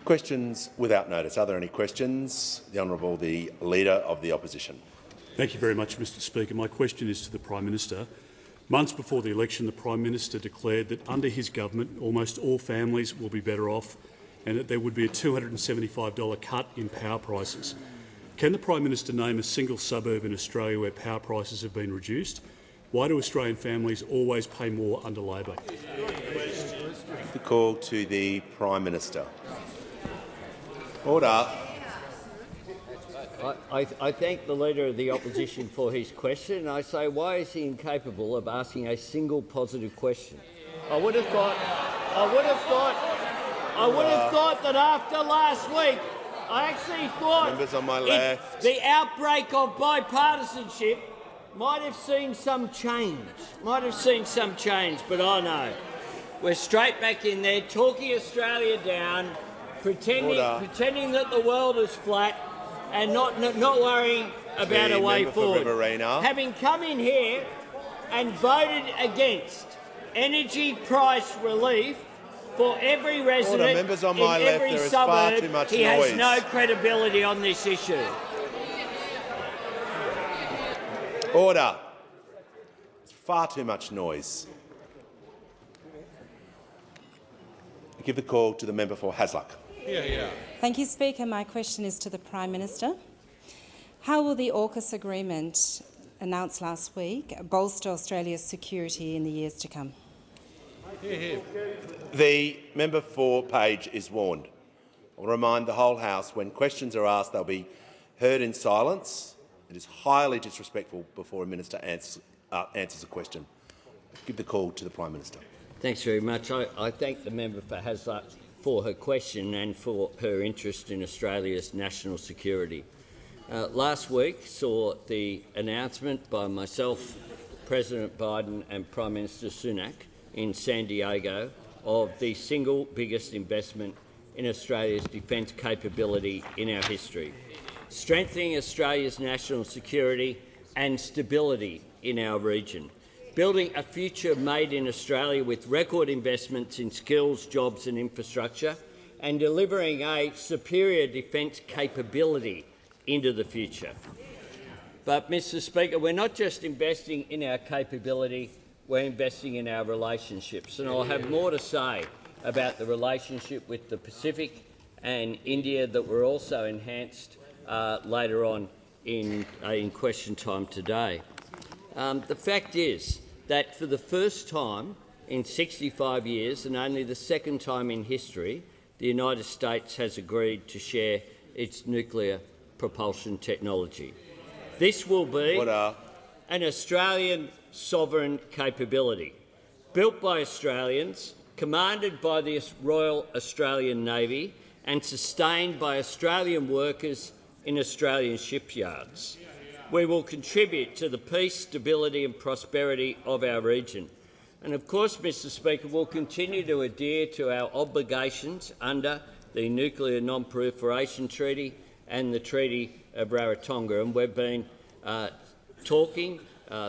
Questions without notice. Are there any questions? The Honourable the Leader of the Opposition. Thank you very much, Mr Speaker. My question is to the Prime Minister. Months before the election, the Prime Minister declared that under his government almost all families will be better off and that there would be a $275 cut in power prices. Can the Prime Minister name a single suburb in Australia where power prices have been reduced? Why do Australian families always pay more under Labor? The call to the Prime Minister. Order. I thank the Leader of the Opposition for his question, and I say, why is he incapable of asking a single positive question? I would have thought that after last week, I actually thought Members on my left. the outbreak of bipartisanship might have seen some change. But oh no, we're straight back in there, talking Australia down, pretending that the world is flat, and not worrying about a way forward. Having come in here and voted against energy price relief for every resident Members on in my left, every there is far suburb, too much he noise. has no credibility on this issue. Order. It's far too much noise. I give the call to the member for Hasluck. Thank you, Speaker. My question is to the Prime Minister. How will the AUKUS agreement announced last week bolster Australia's security in the years to come? The member for Page is warned. I will remind the whole House when questions are asked they'll be heard in silence. It is highly disrespectful before a minister answers a question. Give the call to the Prime Minister. Thanks very much. I thank the member for Hasluck for her question and for her interest in Australia's national security. Last week saw the announcement by myself, President Biden and Prime Minister Sunak in San Diego of the single biggest investment in Australia's defence capability in our history, strengthening Australia's national security and stability in our region, building a future made in Australia with record investments in skills, jobs and infrastructure, and delivering a superior defence capability into the future. But, Mr Speaker, we're not just investing in our capability, we're investing in our relationships. And I'll have more to say about the relationship with the Pacific and India that were also enhanced later on in question time today. The fact is that for the first time in 65 years, and only the second time in history, the United States has agreed to share its nuclear propulsion technology. This will be an Australian sovereign capability, built by Australians, commanded by the Royal Australian Navy and sustained by Australian workers in Australian shipyards. We will contribute to the peace, stability and prosperity of our region. And of course, Mr Speaker, we'll continue to adhere to our obligations under the Nuclear Non-Proliferation Treaty and the Treaty of Rarotonga. And we've been talking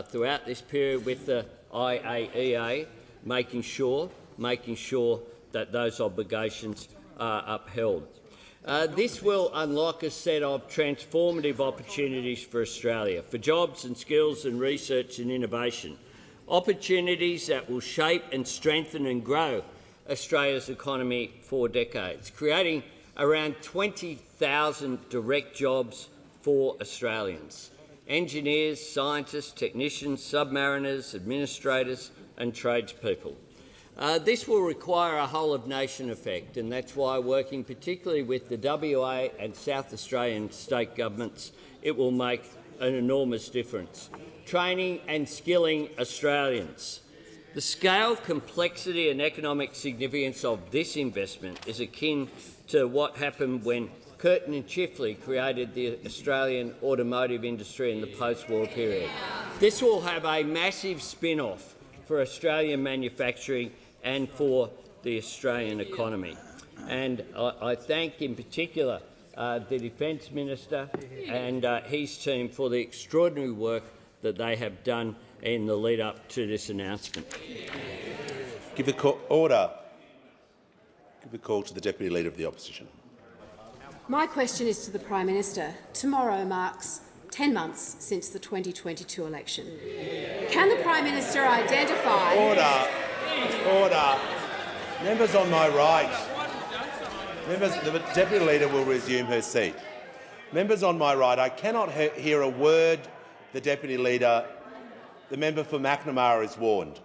throughout this period with the IAEA, making sure that those obligations are upheld. This will unlock a set of transformative opportunities for Australia, for jobs and skills and research and innovation, opportunities that will shape and strengthen and grow Australia's economy for decades, creating around 20,000 direct jobs for Australians, engineers, scientists, technicians, submariners, administrators and tradespeople. This will require a whole-of-nation effect, and that's why, working particularly with the WA and South Australian state governments, it will make an enormous difference. Training and skilling Australians. The scale, complexity and economic significance of this investment is akin to what happened when Curtin and Chifley created the Australian automotive industry in the post-war period. This will have a massive spin-off for Australian manufacturing and for the Australian economy. And I thank in particular the Defence Minister and his team for the extraordinary work that they have done in the lead-up to this announcement. Give the call to the Deputy Leader of the Opposition. My question is to the Prime Minister. Tomorrow marks 10 months since the 2022 election. Can the Prime Minister identify— Order. Order. Members on my right. Members, the Deputy Leader will resume her seat. Members on my right, I cannot hear a word the Deputy Leader— The member for Macnamara is warned.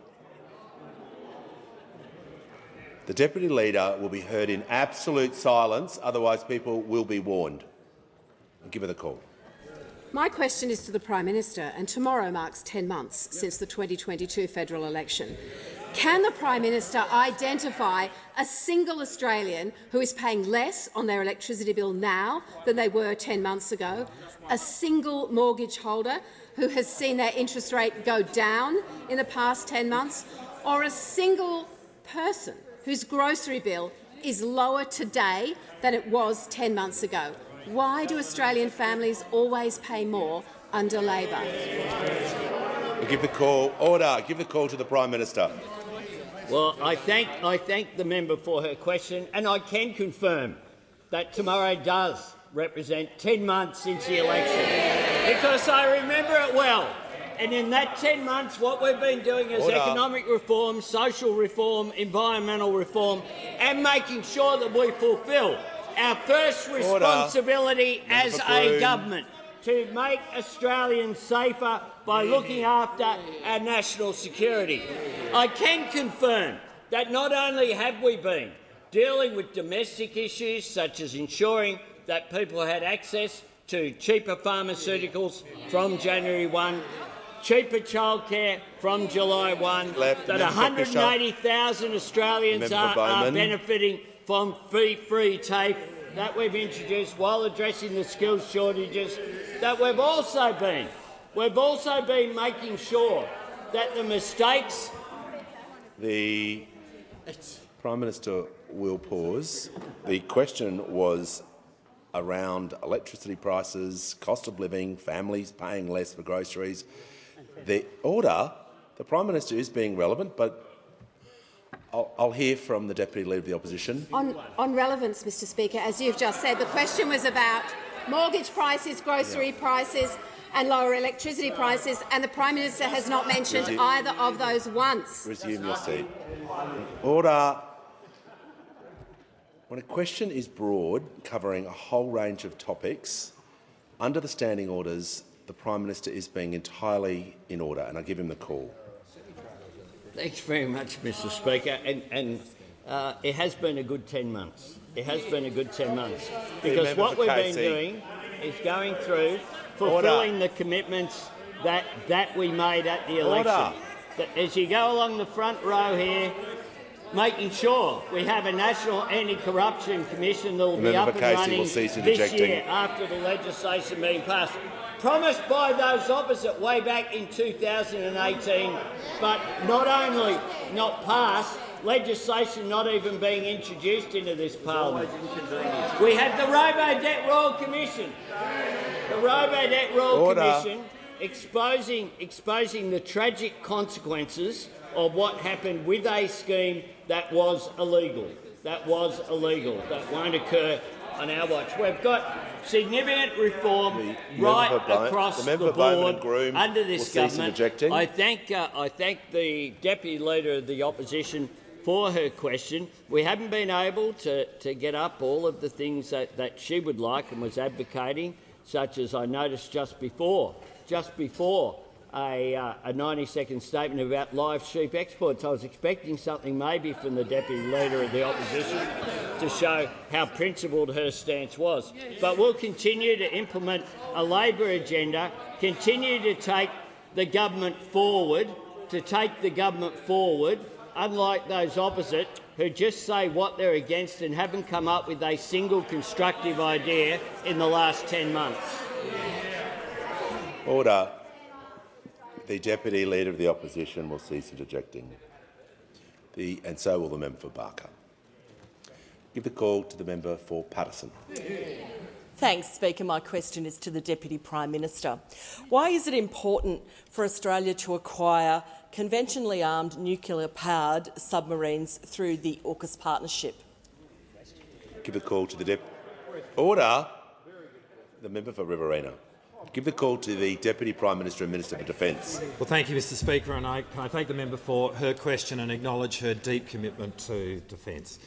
The Deputy Leader will be heard in absolute silence, otherwise people will be warned. I'll give her the call. My question is to the Prime Minister, and tomorrow marks 10 months since the 2022 federal election. Can the Prime Minister identify a single Australian who is paying less on their electricity bill now than they were 10 months ago, a single mortgage holder who has seen their interest rate go down in the past 10 months, or a single person whose grocery bill is lower today than it was 10 months ago? Why do Australian families always pay more under Labor? I give the call. Order. I give the call to the Prime Minister. Well, I thank the member for her question, and I can confirm that tomorrow does represent 10 months since the election, because I remember it well. And in that 10 months, what we've been doing is economic reform, social reform, environmental reform, and making sure that we fulfil our first responsibility as a government, to make Australians safer by looking after our national security. I can confirm that not only have we been dealing with domestic issues such as ensuring that people had access to cheaper pharmaceuticals from January 1, cheaper childcare from July 1, that 180,000 Australians are benefiting from free TAFE that we've introduced while addressing the skills shortages, that we've also been making sure that the mistakes— The Prime Minister will pause. The question was around electricity prices, cost of living, families paying less for groceries. The Prime Minister is being relevant, but I'll hear from the Deputy Leader of the Opposition. On relevance, Mr Speaker, as you've just said, the question was about mortgage prices, grocery prices and lower electricity prices, and the Prime Minister has not mentioned either of those once. Resume your seat. Order. When a question is broad, covering a whole range of topics, under the standing orders, the Prime Minister is being entirely in order, and I give him the call. Thanks very much, Mr Speaker. And it has been a good 10 months. It has been a good 10 months. Because what we've been doing is going through fulfilling the commitments that we made at the election. That as you go along the front row here, making sure we have a National Anti-Corruption Commission that will be up and running this year after the legislation being passed. Promised by those opposite way back in 2018, but not only not passed, legislation not even being introduced into this parliament. We had the Robo-Debt Royal Commission. The Robo-Debt Royal Commission exposing the tragic consequences of what happened with a scheme that was illegal. That won't occur on our watch. We've got significant reform right across the board under this government. I thank the Deputy Leader of the Opposition for her question. We haven't been able to get up all of the things that she would like and was advocating, such as I noticed just before a 90-second statement about live sheep exports. I was expecting something maybe from the Deputy Leader of the Opposition to show how principled her stance was. But we'll continue to implement a Labor agenda, continue to take the government forward, unlike those opposite who just say what they're against and haven't come up with a single constructive idea in the last 10 months. Order. The Deputy Leader of the Opposition will cease interjecting. And so will the member for Barker. Give the call to the member for Patterson. Thanks, Speaker. My question is to the Deputy Prime Minister. Why is it important for Australia to acquire conventionally armed nuclear-powered submarines through the AUKUS partnership? Give the call to the Order. The member for Riverina. Give the call to the Deputy Prime Minister and Minister for Defence. Well, thank you, Mr Speaker, and I thank the member for her question and acknowledge her deep commitment to defence.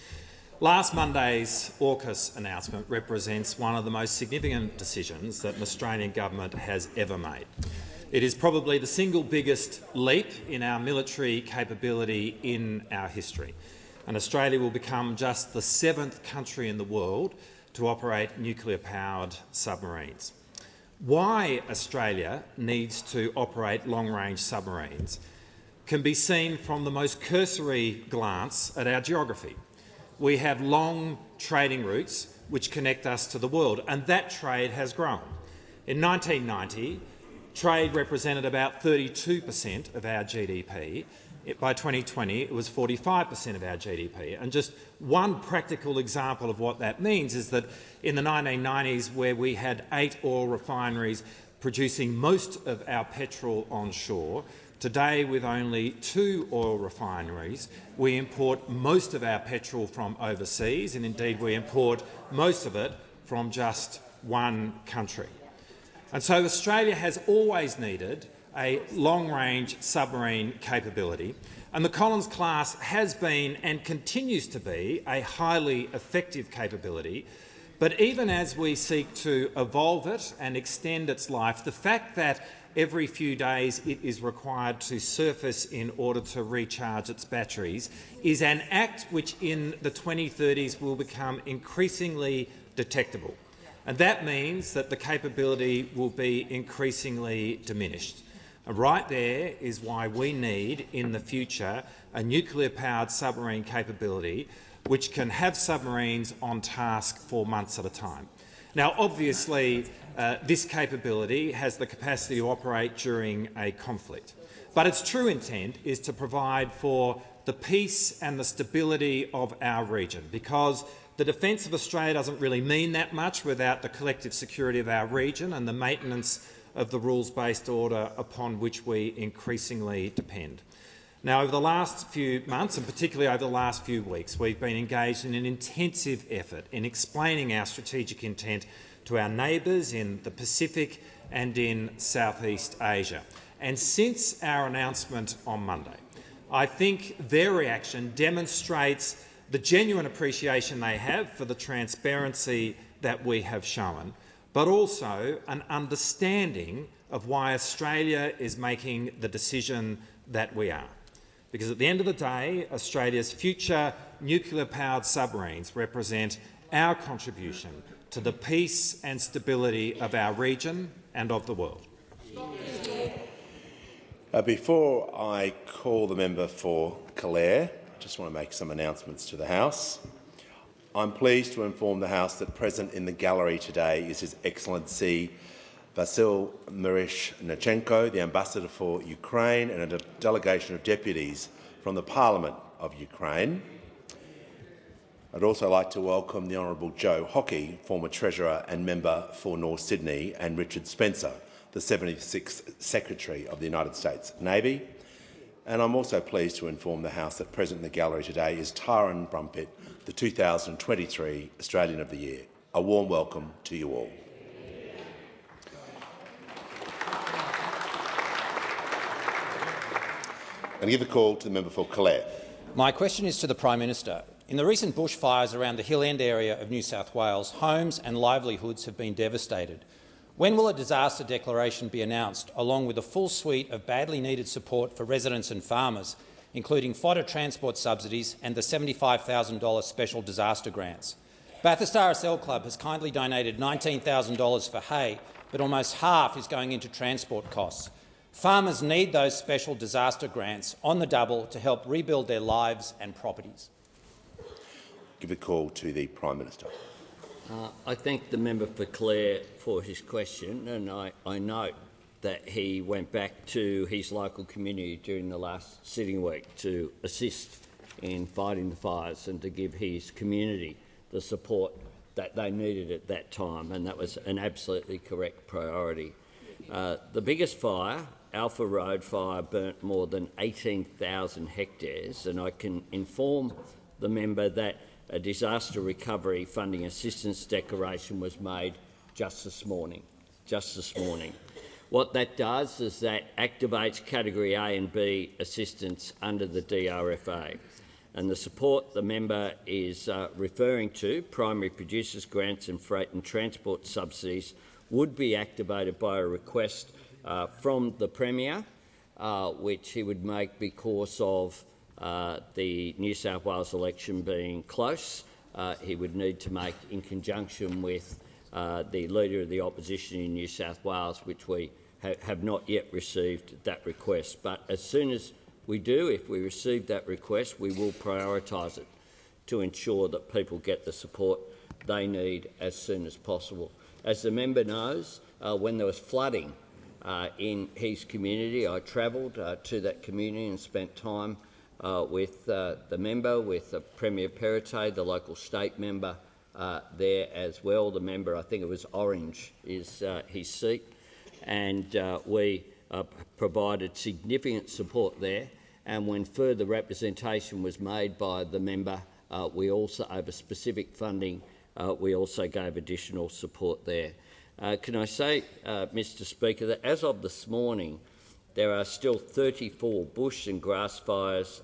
Last Monday's AUKUS announcement represents one of the most significant decisions that an Australian government has ever made. It is probably the single biggest leap in our military capability in our history, and Australia will become just the 7th country in the world to operate nuclear-powered submarines. Why Australia needs to operate long-range submarines can be seen from the most cursory glance at our geography. We have long trading routes which connect us to the world, and that trade has grown. In 1990, trade represented about 32% of our GDP. By 2020, it was 45% of our GDP. And just one practical example of what that means is that in the 1990s, where we had 8 oil refineries producing most of our petrol onshore, today with only 2 oil refineries, we import most of our petrol from overseas, and indeed we import most of it from just one country. And so Australia has always needed a long-range submarine capability, and the Collins class has been and continues to be a highly effective capability. But even as we seek to evolve it and extend its life, the fact that every few days it is required to surface in order to recharge its batteries is an act which in the 2030s will become increasingly detectable. And that means that the capability will be increasingly diminished. And right there is why we need, in the future, a nuclear-powered submarine capability which can have submarines on task for months at a time. Now, obviously, this capability has the capacity to operate during a conflict, but its true intent is to provide for the peace and the stability of our region, because the defence of Australia doesn't really mean that much without the collective security of our region and the maintenance of the rules-based order upon which we increasingly depend. Now, over the last few months, and particularly over the last few weeks, we've been engaged in an intensive effort in explaining our strategic intent to our neighbours in the Pacific and in Southeast Asia. And since our announcement on Monday, I think their reaction demonstrates the genuine appreciation they have for the transparency that we have shown, but also an understanding of why Australia is making the decision that we are. Because at the end of the day, Australia's future nuclear-powered submarines represent our contribution to the peace and stability of our region and of the world. Before I call the member for Calare, I just want to make some announcements to the House. I'm pleased to inform the House that present in the gallery today is His Excellency Vasyl Miroshnichenko, the Ambassador for Ukraine, and a delegation of deputies from the Parliament of Ukraine. I'd also like to welcome the Honourable Joe Hockey, former Treasurer and Member for North Sydney, and Richard Spencer, the 76th Secretary of the United States Navy. And I'm also pleased to inform the House that present in the gallery today is Tyron Brumpet, the 2023 Australian of the Year. A warm welcome to you all. I'm going to give the call to the member for Calare. My question is to the Prime Minister. In the recent bushfires around the Hill End area of New South Wales, homes and livelihoods have been devastated. When will a disaster declaration be announced, along with a full suite of badly needed support for residents and farmers, including fodder transport subsidies and the $75,000 special disaster grants? Bathurst RSL Club has kindly donated $19,000 for hay, but almost half is going into transport costs. Farmers need those special disaster grants on the double to help rebuild their lives and properties. Give the call to the Prime Minister. I thank the member for Clare for his question, and I note that he went back to his local community during the last sitting week to assist in fighting the fires and to give his community the support that they needed at that time, and that was an absolutely correct priority. The biggest fire, Alpha Road Fire, burnt more than 18,000 hectares, and I can inform the member that a disaster recovery funding assistance declaration was made just this morning. What that does is that activates Category A and B assistance under the DRFA. And the support the member is referring to, primary producers grants and freight and transport subsidies, would be activated by a request from the Premier, which he would make because of the New South Wales election being close. He would need to make in conjunction with the Leader of the Opposition in New South Wales, which we have not yet received that request. But as soon as we do, if we receive that request, we will prioritise it to ensure that people get the support they need as soon as possible. As the member knows, when there was flooding in his community, I travelled to that community and spent time with the member, with Premier Perrottet, the local state member there as well. The member, I think it was Orange, is his seat, and we provided significant support there. And when further representation was made by the member, we also, over specific funding, we also gave additional support there. Can I say, Mr Speaker, that as of this morning, there are still 34 bush and grass fires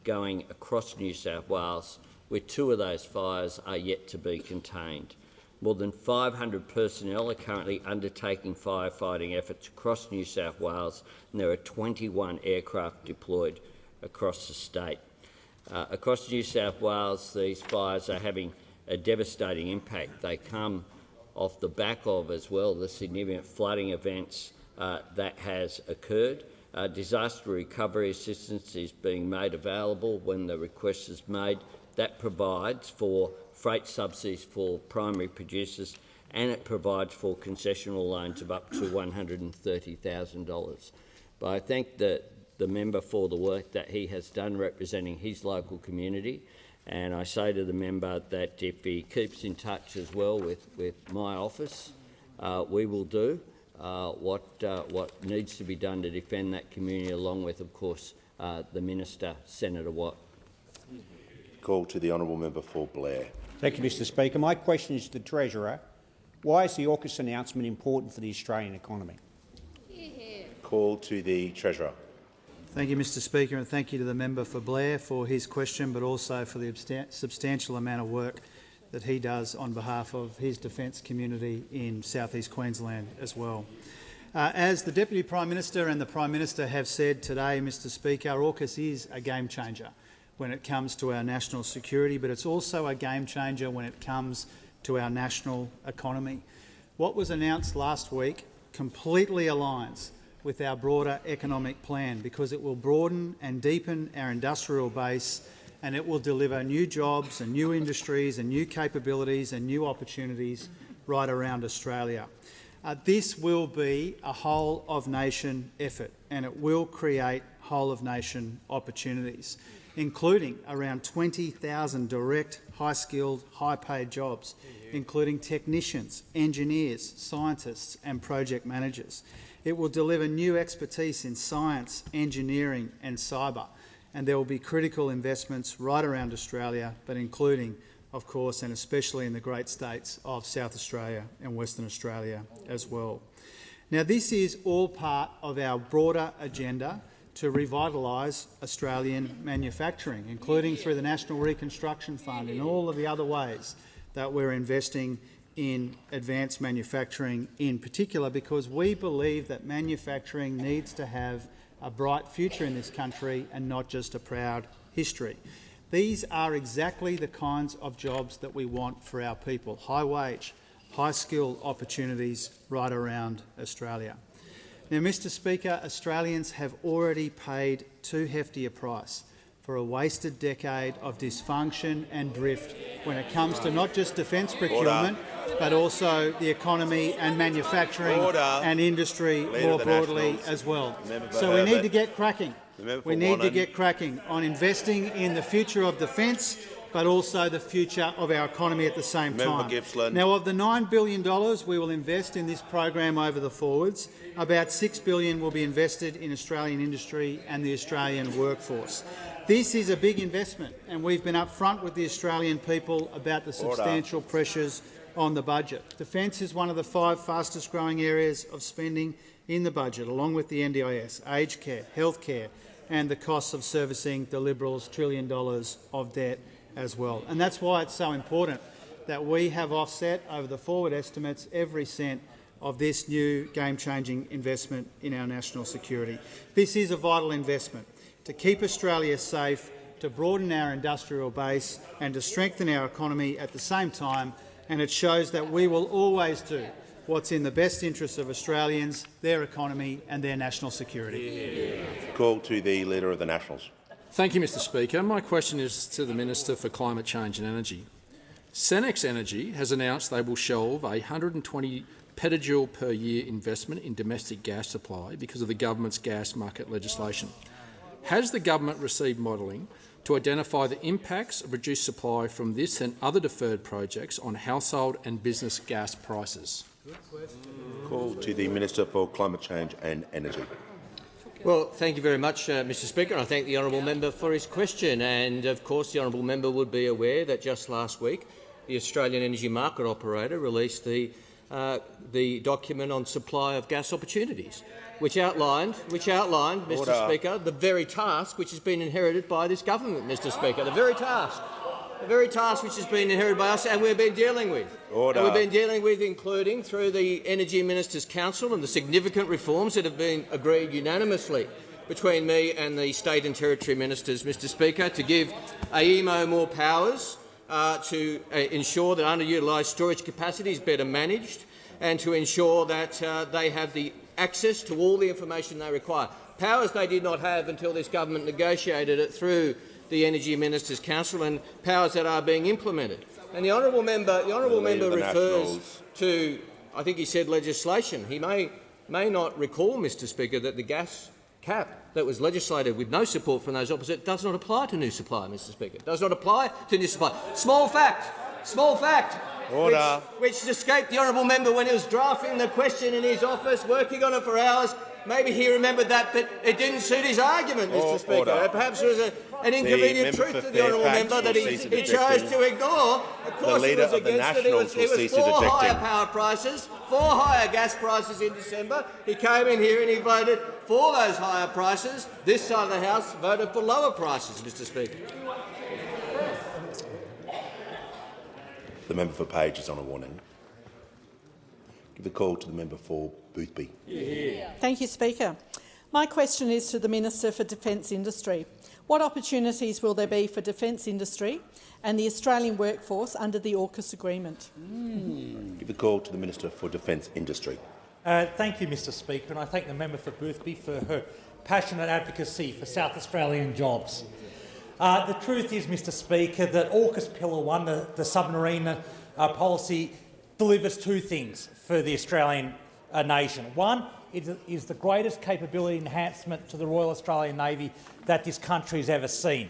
going across New South Wales, where 2 of those fires are yet to be contained. More than 500 personnel are currently undertaking firefighting efforts across New South Wales, and there are 21 aircraft deployed across the state. Across New South Wales, these fires are having a devastating impact. They come off the back of, as well, the significant flooding events that has occurred. Disaster recovery assistance is being made available when the request is made. That provides for freight subsidies for primary producers, and it provides for concessional loans of up to $130,000. But I thank the member for the work that he has done representing his local community, and I say to the member that if he keeps in touch as well with my office, we will do what needs to be done to defend that community, along with, of course, the Minister, Senator Watt. Call to the honourable member for Blair. Thank you, Mr Speaker. My question is to the Treasurer. Why is the AUKUS announcement important for the Australian economy? Call to the Treasurer. Thank you, Mr Speaker, and thank you to the member for Blair for his question, but also for the substantial amount of work that he does on behalf of his defence community in South East Queensland as well. As the Deputy Prime Minister and the Prime Minister have said today, Mr Speaker, AUKUS is a game changer when it comes to our national security, but it's also a game changer when it comes to our national economy. What was announced last week completely aligns with our broader economic plan, because it will broaden and deepen our industrial base, and it will deliver new jobs and new industries and new capabilities and new opportunities right around Australia. This will be a whole-of-nation effort, and it will create whole-of-nation opportunities, including around 20,000 direct, high-skilled, high-paid jobs, including technicians, engineers, scientists and project managers. It will deliver new expertise in science, engineering and cyber, and there will be critical investments right around Australia, but including, of course, and especially in the great states of South Australia and Western Australia as well. Now, this is all part of our broader agenda to revitalise Australian manufacturing, including through the National Reconstruction Fund and all of the other ways that we're investing in advanced manufacturing in particular, because we believe that manufacturing needs to have a bright future in this country and not just a proud history. These are exactly the kinds of jobs that we want for our people: high-wage, high-skill opportunities right around Australia. Now, Mr Speaker, Australians have already paid too hefty a price for a wasted decade of dysfunction and drift when it comes to not just defence procurement, but also the economy and manufacturing and industry more broadly as well. So we need to get cracking. We need to get cracking on investing in the future of defence, but also the future of our economy at the same time. Now, of the $9 billion we will invest in this program over the forwards, about $6 billion will be invested in Australian industry and the Australian workforce. This is a big investment, and we've been upfront with the Australian people about the substantial pressures on the budget. Defence is one of the 5 fastest-growing areas of spending in the budget, along with the NDIS, aged care, healthcare, and the costs of servicing the Liberals' $1 trillion of debt as well. And that's why it's so important that we have offset over the forward estimates every cent of this new game-changing investment in our national security. This is a vital investment to keep Australia safe, to broaden our industrial base and to strengthen our economy at the same time, and it shows that we will always do what's in the best interests of Australians, their economy and their national security. Call to the Leader of the Nationals. Thank you, Mr Speaker. My question is to the Minister for Climate Change and Energy. Senex Energy has announced they will shelve a 120 petajoule per year investment in domestic gas supply because of the government's gas market legislation. Has the government received modelling to identify the impacts of reduced supply from this and other deferred projects on household and business gas prices? Call to the Minister for Climate Change and Energy. Well, thank you very much, Mr Speaker. I thank the honourable member for his question. And, of course, the honourable member would be aware that just last week the Australian Energy Market Operator released the document on supply of gas opportunities, which outlined, Mr Speaker, the very task which has been inherited by this government, Mr Speaker, the very task which has been inherited by us and we've been dealing with. And we've been dealing with, including through the Energy Ministers' Council and the significant reforms that have been agreed unanimously between me and the State and Territory Ministers, Mr Speaker, to give AEMO more powers to ensure that underutilised storage capacity is better managed and to ensure that they have the access to all the information they require. Powers they did not have until this government negotiated it through the Energy Ministers' Council, and powers that are being implemented. And the honourable member refers to, I think he said legislation. He may not recall, Mr Speaker, that the gas cap that was legislated with no support from those opposite does not apply to new supply, Mr Speaker. Does not apply to new supply. Small fact, which escaped the honourable member when he was drafting the question in his office, working on it for hours. Maybe he remembered that, but it didn't suit his argument, Mr Speaker. Perhaps there was an inconvenient truth to the honourable member that he chose to ignore. Of course he was against it. It was for higher power prices, for higher gas prices in December. He came in here and he voted for those higher prices. This side of the House voted for lower prices, Mr Speaker. The member for Page is on a warning. Give the call to the member for Boothby. Thank you, Speaker. My question is to the Minister for Defence Industry. What opportunities will there be for defence industry and the Australian workforce under the AUKUS agreement? Give the call to the Minister for Defence Industry. Thank you, Mr Speaker, and I thank the member for Boothby for her passionate advocacy for South Australian jobs. The truth is, Mr Speaker, that AUKUS Pillar 1, the submarine policy, delivers 2 things for the Australian nation. One, it is the greatest capability enhancement to the Royal Australian Navy that this country has ever seen.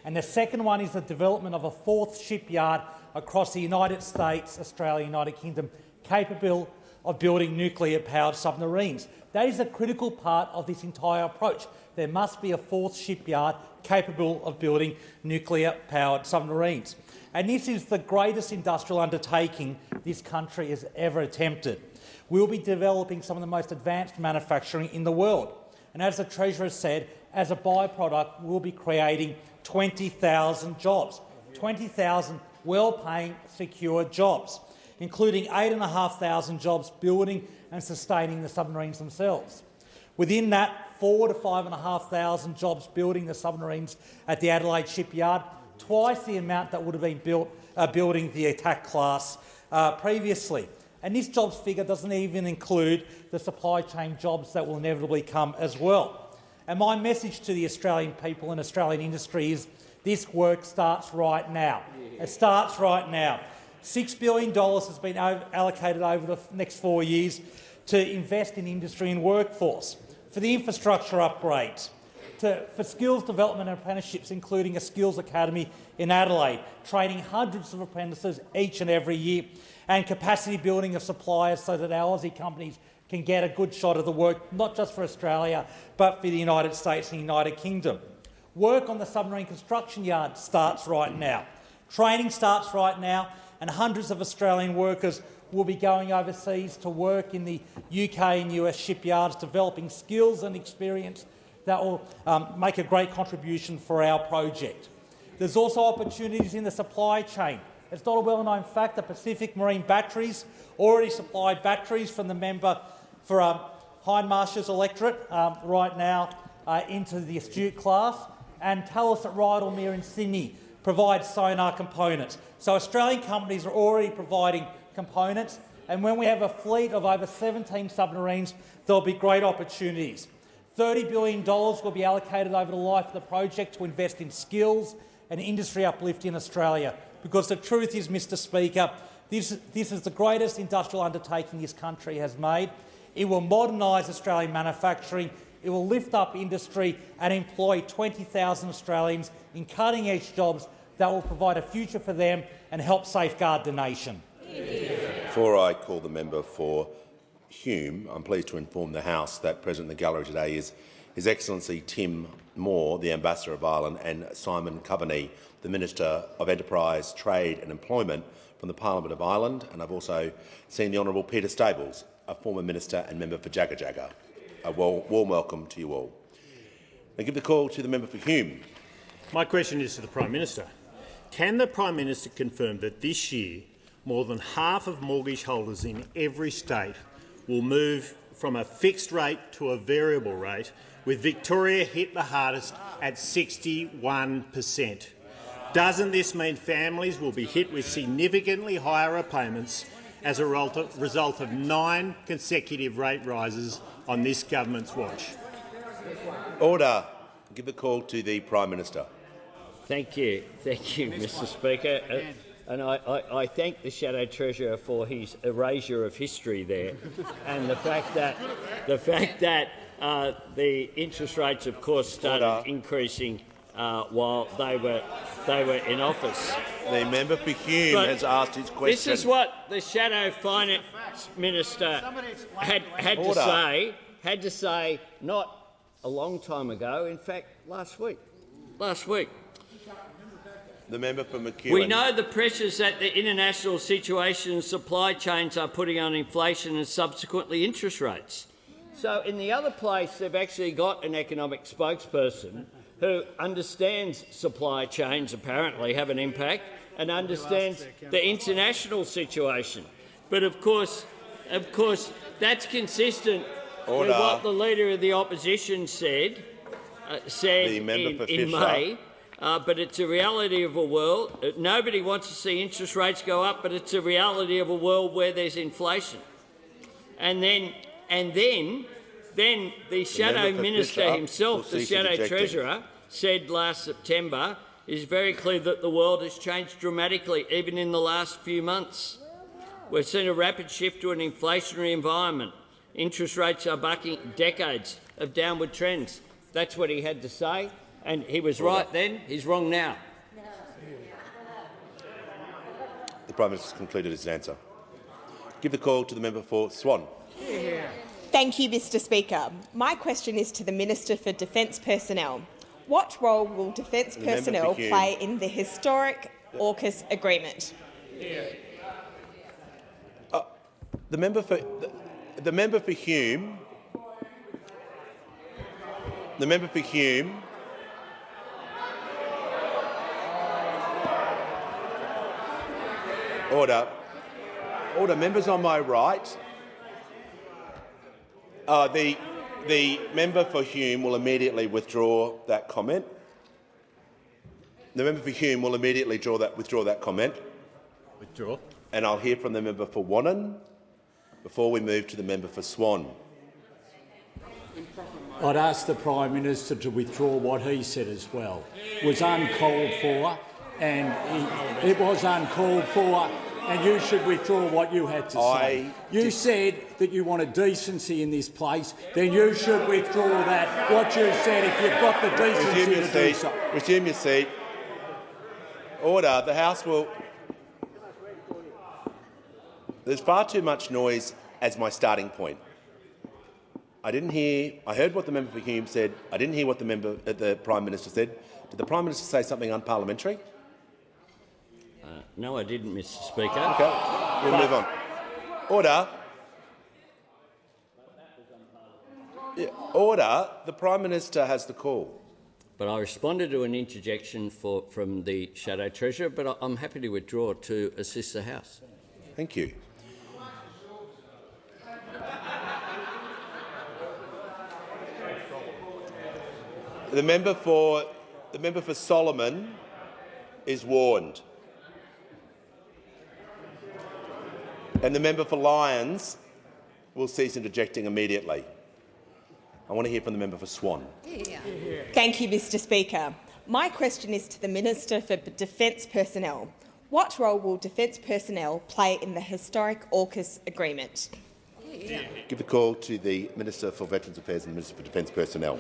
And the second one is the development of a 4th shipyard across the United States, Australia, United Kingdom, capable of building nuclear-powered submarines. That is a critical part of this entire approach. There must be a 4th shipyard capable of building nuclear-powered submarines. And this is the greatest industrial undertaking this country has ever attempted. We'll be developing some of the most advanced manufacturing in the world. And as the Treasurer said, as a byproduct, we'll be creating 20,000 jobs, 20,000 well-paying, secure jobs, including 8,500 jobs building and sustaining the submarines themselves. Within that, 4,000 to 5,500 jobs building the submarines at the Adelaide shipyard, twice the amount that would have been built building the attack class previously. And this jobs figure doesn't even include the supply chain jobs that will inevitably come as well. And my message to the Australian people and Australian industry is this work starts right now. It starts right now. $6 billion has been allocated over the next 4 years to invest in industry and workforce, for the infrastructure upgrades, for skills development and apprenticeships, including a skills academy in Adelaide, training hundreds of apprentices each and every year, and capacity building of suppliers so that our Aussie companies can get a good shot of the work, not just for Australia, but for the United States and the United Kingdom. Work on the submarine construction yard starts right now. Training starts right now, and hundreds of Australian workers will be going overseas to work in the UK and US shipyards, developing skills and experience that will make a great contribution for our project. There's also opportunities in the supply chain. It's not a well-known fact that Pacific Marine Batteries already supply batteries from the member for Hindmarsh's electorate right now into the Astute class, and Talos at Rydalmere in Sydney provides sonar components. So Australian companies are already providing components, and when we have a fleet of over 17 submarines, there'll be great opportunities. $30 billion will be allocated over the life of the project to invest in skills and industry uplift in Australia, because the truth is, Mr Speaker, this is the greatest industrial undertaking this country has made. It will modernise Australian manufacturing, it will lift up industry and employ 20,000 Australians in cutting-edge jobs that will provide a future for them and help safeguard the nation. Before I call the member for Hume, I'm pleased to inform the House that present in the gallery today is His Excellency Tim Moore, the Ambassador of Ireland, and Simon Coveney, the Minister of Enterprise, Trade and Employment from the Parliament of Ireland. And I've also seen the Honourable Peter Stables, a former Minister and member for Jagga Jagga. A warm welcome to you all. I give the call to the member for Hume. My question is to the Prime Minister. Can the Prime Minister confirm that this year more than half of mortgage holders in every state will move from a fixed rate to a variable rate, with Victoria hit the hardest at 61%? Doesn't this mean families will be hit with significantly higher repayments as a result of 9 consecutive rate rises on this government's watch? Order. Give the call to the Prime Minister. Thank you, Mr Speaker. And I thank the Shadow Treasurer for his erasure of history there, and the fact that the interest rates, of course, started increasing while they were in office. The member for Hume has asked his question. This is what the Shadow Finance Minister had to say not a long time ago. In fact, last week. The member for McEwen. We know the pressures that the international situation and supply chains are putting on inflation and subsequently interest rates. So in the other place, they've actually got an economic spokesperson who understands supply chains, apparently have an impact, and understands the international situation. But of course, that's consistent with what the Leader of the Opposition said in May. But it's a reality of a world. Nobody wants to see interest rates go up, but it's a reality of a world where there's inflation. And then the Shadow Minister himself, the Shadow Treasurer, said last September, it's very clear that the world has changed dramatically, even in the last few months. We've seen a rapid shift to an inflationary environment. Interest rates are bucking decades of downward trends. That's what he had to say. And he was right then, he's wrong now. The Prime Minister has concluded his answer. Give the call to the member for Swan. Thank you, Mr Speaker. My question is to the Minister for Defence Personnel. What role will defence personnel play in the historic AUKUS agreement? The member for Hume. The member for Hume. Order. Members on my right. The member for Hume will immediately withdraw that comment. The member for Hume will immediately withdraw that comment. Withdraw. And I'll hear from the member for Wannon before we move to the member for Swan. I'd ask the Prime Minister to withdraw what he said as well. It was uncalled for, and it was uncalled for, and you should withdraw what you had to say. You said that you wanted decency in this place, then you should withdraw that, what you said, if you've got the decency to do so. Resume your seat. Order. The House will... There's far too much noise as my starting point. I didn't hear. I heard what the member for Hume said. I didn't hear what the Prime Minister said. Did the Prime Minister say something unparliamentary? No, I didn't, Mr. Speaker. Okay, we'll move on. Order. Yeah, order. The Prime Minister has the call. But I responded to an interjection from the Shadow Treasurer, but I'm happy to withdraw to assist the House. Thank you. The member for Solomon is warned. And the member for Lyons will cease interjecting immediately. I want to hear from the member for Swan. Thank you, Mr. Speaker. My question is to the Minister for Defence Personnel. What role will defence personnel play in the historic AUKUS agreement? Give the call to the Minister for Veterans Affairs and the Minister for Defence Personnel.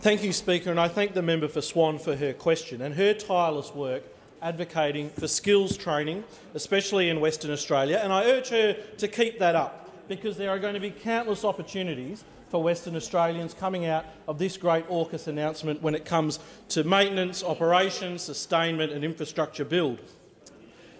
Thank you, Speaker, and I thank the member for Swan for her question and her tireless work advocating for skills training, especially in Western Australia, and I urge her to keep that up, because there are going to be countless opportunities for Western Australians coming out of this great AUKUS announcement when it comes to maintenance, operations, sustainment and infrastructure build.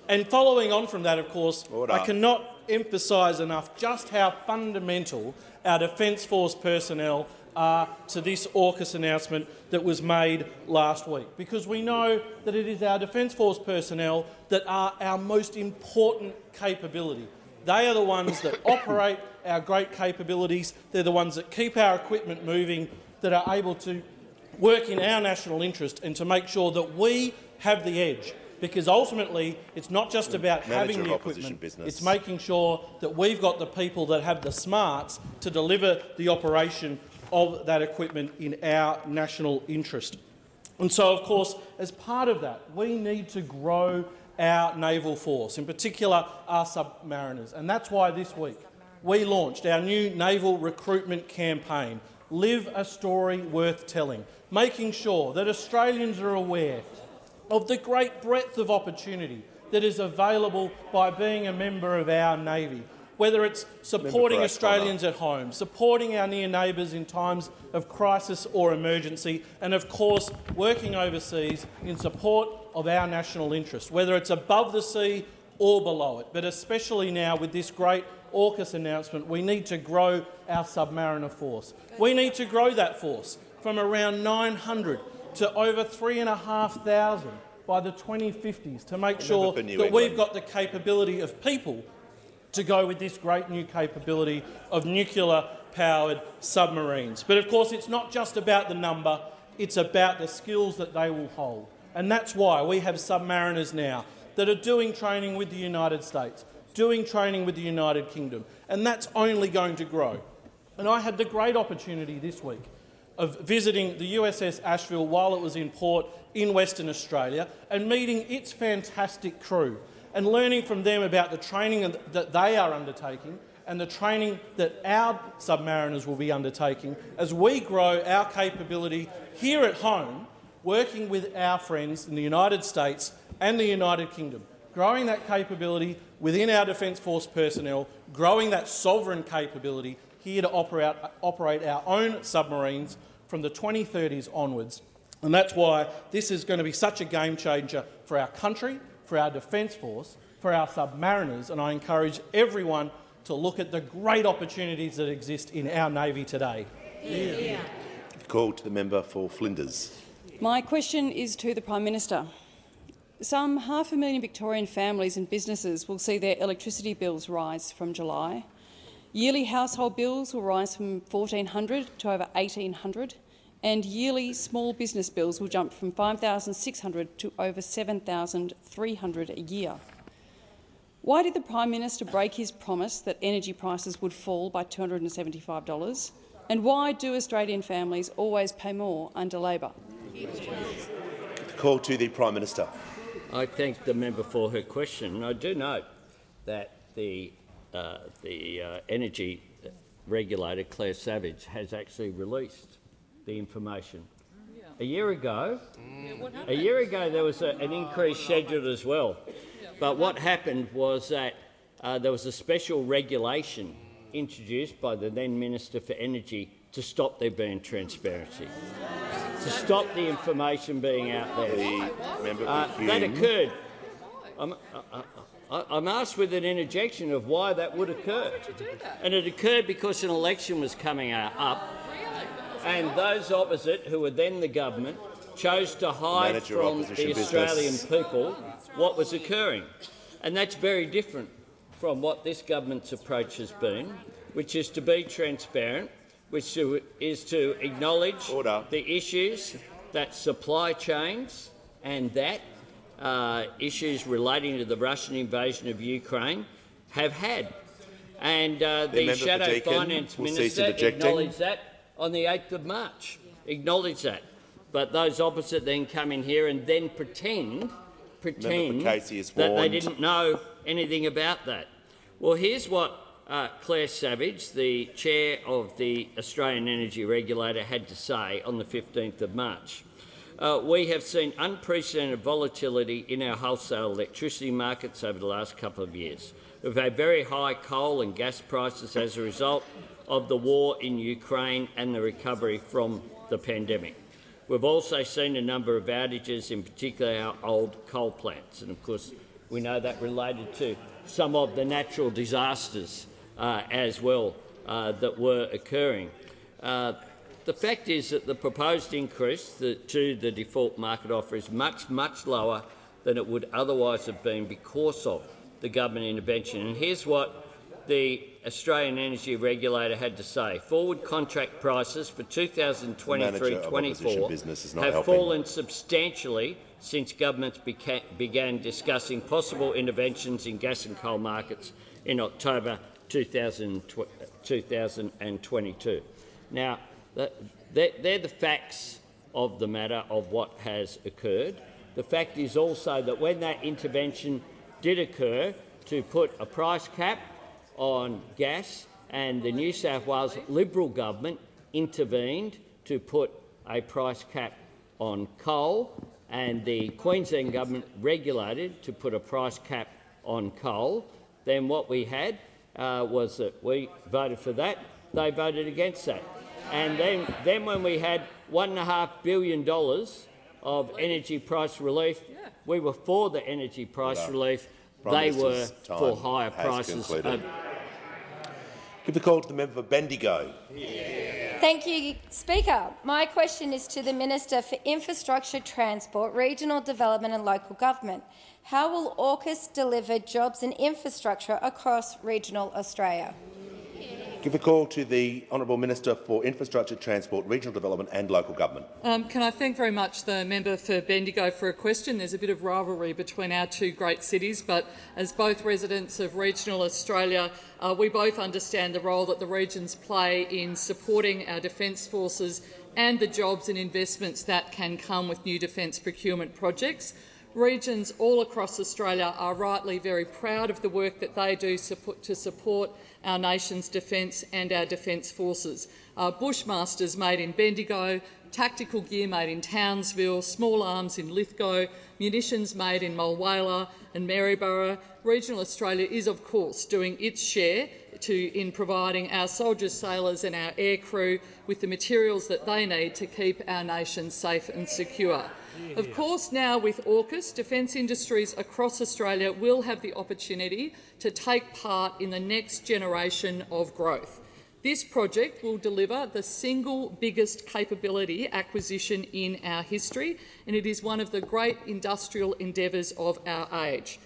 And following on from that, of course, I cannot emphasise enough just how fundamental our Defence Force personnel are to this AUKUS announcement that was made last week, because we know that it is our Defence Force personnel that are our most important capability. They are the ones that operate our great capabilities. They're the ones that keep our equipment moving, that are able to work in our national interest and to make sure that we have the edge. Because ultimately, it's not just about having the equipment, it's making sure that we've got the people that have the smarts to deliver the operation of that equipment in our national interest. And so, of course, as part of that, we need to grow our naval force, in particular our submariners. And that's why this week we launched our new naval recruitment campaign, Live a Story Worth Telling, making sure that Australians are aware of the great breadth of opportunity that is available by being a member of our Navy, whether it's supporting Australians at home, supporting our near neighbours in times of crisis or emergency, and of course working overseas in support of our national interest, whether it's above the sea or below it. But especially now with this great AUKUS announcement, we need to grow our submariner force. We need to grow that force from around 900 to over 3,500 by the 2050s to make sure that we've got the capability of people to go with this great new capability of nuclear-powered submarines. But of course, it's not just about the number, it's about the skills that they will hold. And that's why we have submariners now that are doing training with the United States, doing training with the United Kingdom, and that's only going to grow. And I had the great opportunity this week of visiting the USS Asheville while it was in port in Western Australia and meeting its fantastic crew and learning from them about the training that they are undertaking and the training that our submariners will be undertaking as we grow our capability here at home, working with our friends in the United States and the United Kingdom, growing that capability within our Defence Force personnel, growing that sovereign capability here to operate our own submarines from the 2030s onwards. And that's why this is going to be such a game changer for our country, for our Defence Force, for our submariners, and I encourage everyone to look at the great opportunities that exist in our Navy today. Call to the member for Flinders. My question is to the Prime Minister. Some 500,000 Victorian families and businesses will see their electricity bills rise from July. Yearly household bills will rise from $1,400 to over $1,800, and yearly small business bills will jump from $5,600 to over $7,300 a year. Why did the Prime Minister break his promise that energy prices would fall by $275? And why do Australian families always pay more under Labor? Call to the Prime Minister. I thank the member for her question. I do note that the energy regulator, Claire Savage, has actually released the information. A year ago there was an increase scheduled as well. But what happened was that there was a special regulation introduced by the then Minister for Energy, to stop there being transparency, to stop the information being out there. That occurred. I'm asked with an interjection of why that would occur. And it occurred because an election was coming up, and those opposite, who were then the government, chose to hide from the Australian people what was occurring. And that's very different from what this government's approach has been, which is to be transparent, which is to acknowledge the issues that supply chains and that issues relating to the Russian invasion of Ukraine have had. And the Shadow Finance Minister acknowledged that on the 8th of March. Acknowledged that. But those opposite then come in here and then pretend that they didn't know anything about that. Well, here's what Claire Savage, the chair of the Australian Energy Regulator, had to say on the 15th of March. We have seen unprecedented volatility in our wholesale electricity markets over the last couple of years. We've had very high coal and gas prices as a result of the war in Ukraine and the recovery from the pandemic. We've also seen a number of outages, in particular our old coal plants, and of course we know that related to some of the natural disasters as well that were occurring. The fact is that the proposed increase to the default market offer is much, much lower than it would otherwise have been because of the government intervention. And here's what the Australian Energy Regulator had to say. Forward contract prices for 2023-24 have fallen substantially since governments began discussing possible interventions in gas and coal markets in October 2022. Now, they're the facts of the matter of what has occurred. The fact is also that when that intervention did occur to put a price cap on gas, and the New South Wales Liberal government intervened to put a price cap on coal, and the Queensland government regulated to put a price cap on coal, then what we had was that we voted for that, they voted against that. And then when we had $1.5 billion of energy price relief, we were for the energy price relief, they were for higher prices. Give the call to the member for Bendigo. Thank you, Speaker. My question is to the Minister for Infrastructure, Transport, Regional Development and Local Government. How will AUKUS deliver jobs and infrastructure across regional Australia? Give the call to the Honourable Minister for Infrastructure, Transport, Regional Development and Local Government. Can I thank very much the member for Bendigo for a question? There's a bit of rivalry between our two great cities, but as both residents of regional Australia, we both understand the role that the regions play in supporting our defence forces and the jobs and investments that can come with new defence procurement projects. Regions all across Australia are rightly very proud of the work that they do to support our nation's defence and our defence forces. Bushmasters made in Bendigo, tactical gear made in Townsville, small arms in Lithgow, munitions made in Mulwala and Maryborough. Regional Australia is, of course, doing its share in providing our soldiers, sailors and our aircrew with the materials that they need to keep our nation safe and secure. Of course, now with AUKUS, defence industries across Australia will have the opportunity to take part in the next generation of growth. This project will deliver the single biggest capability acquisition in our history, and it is one of the great industrial endeavours of our age.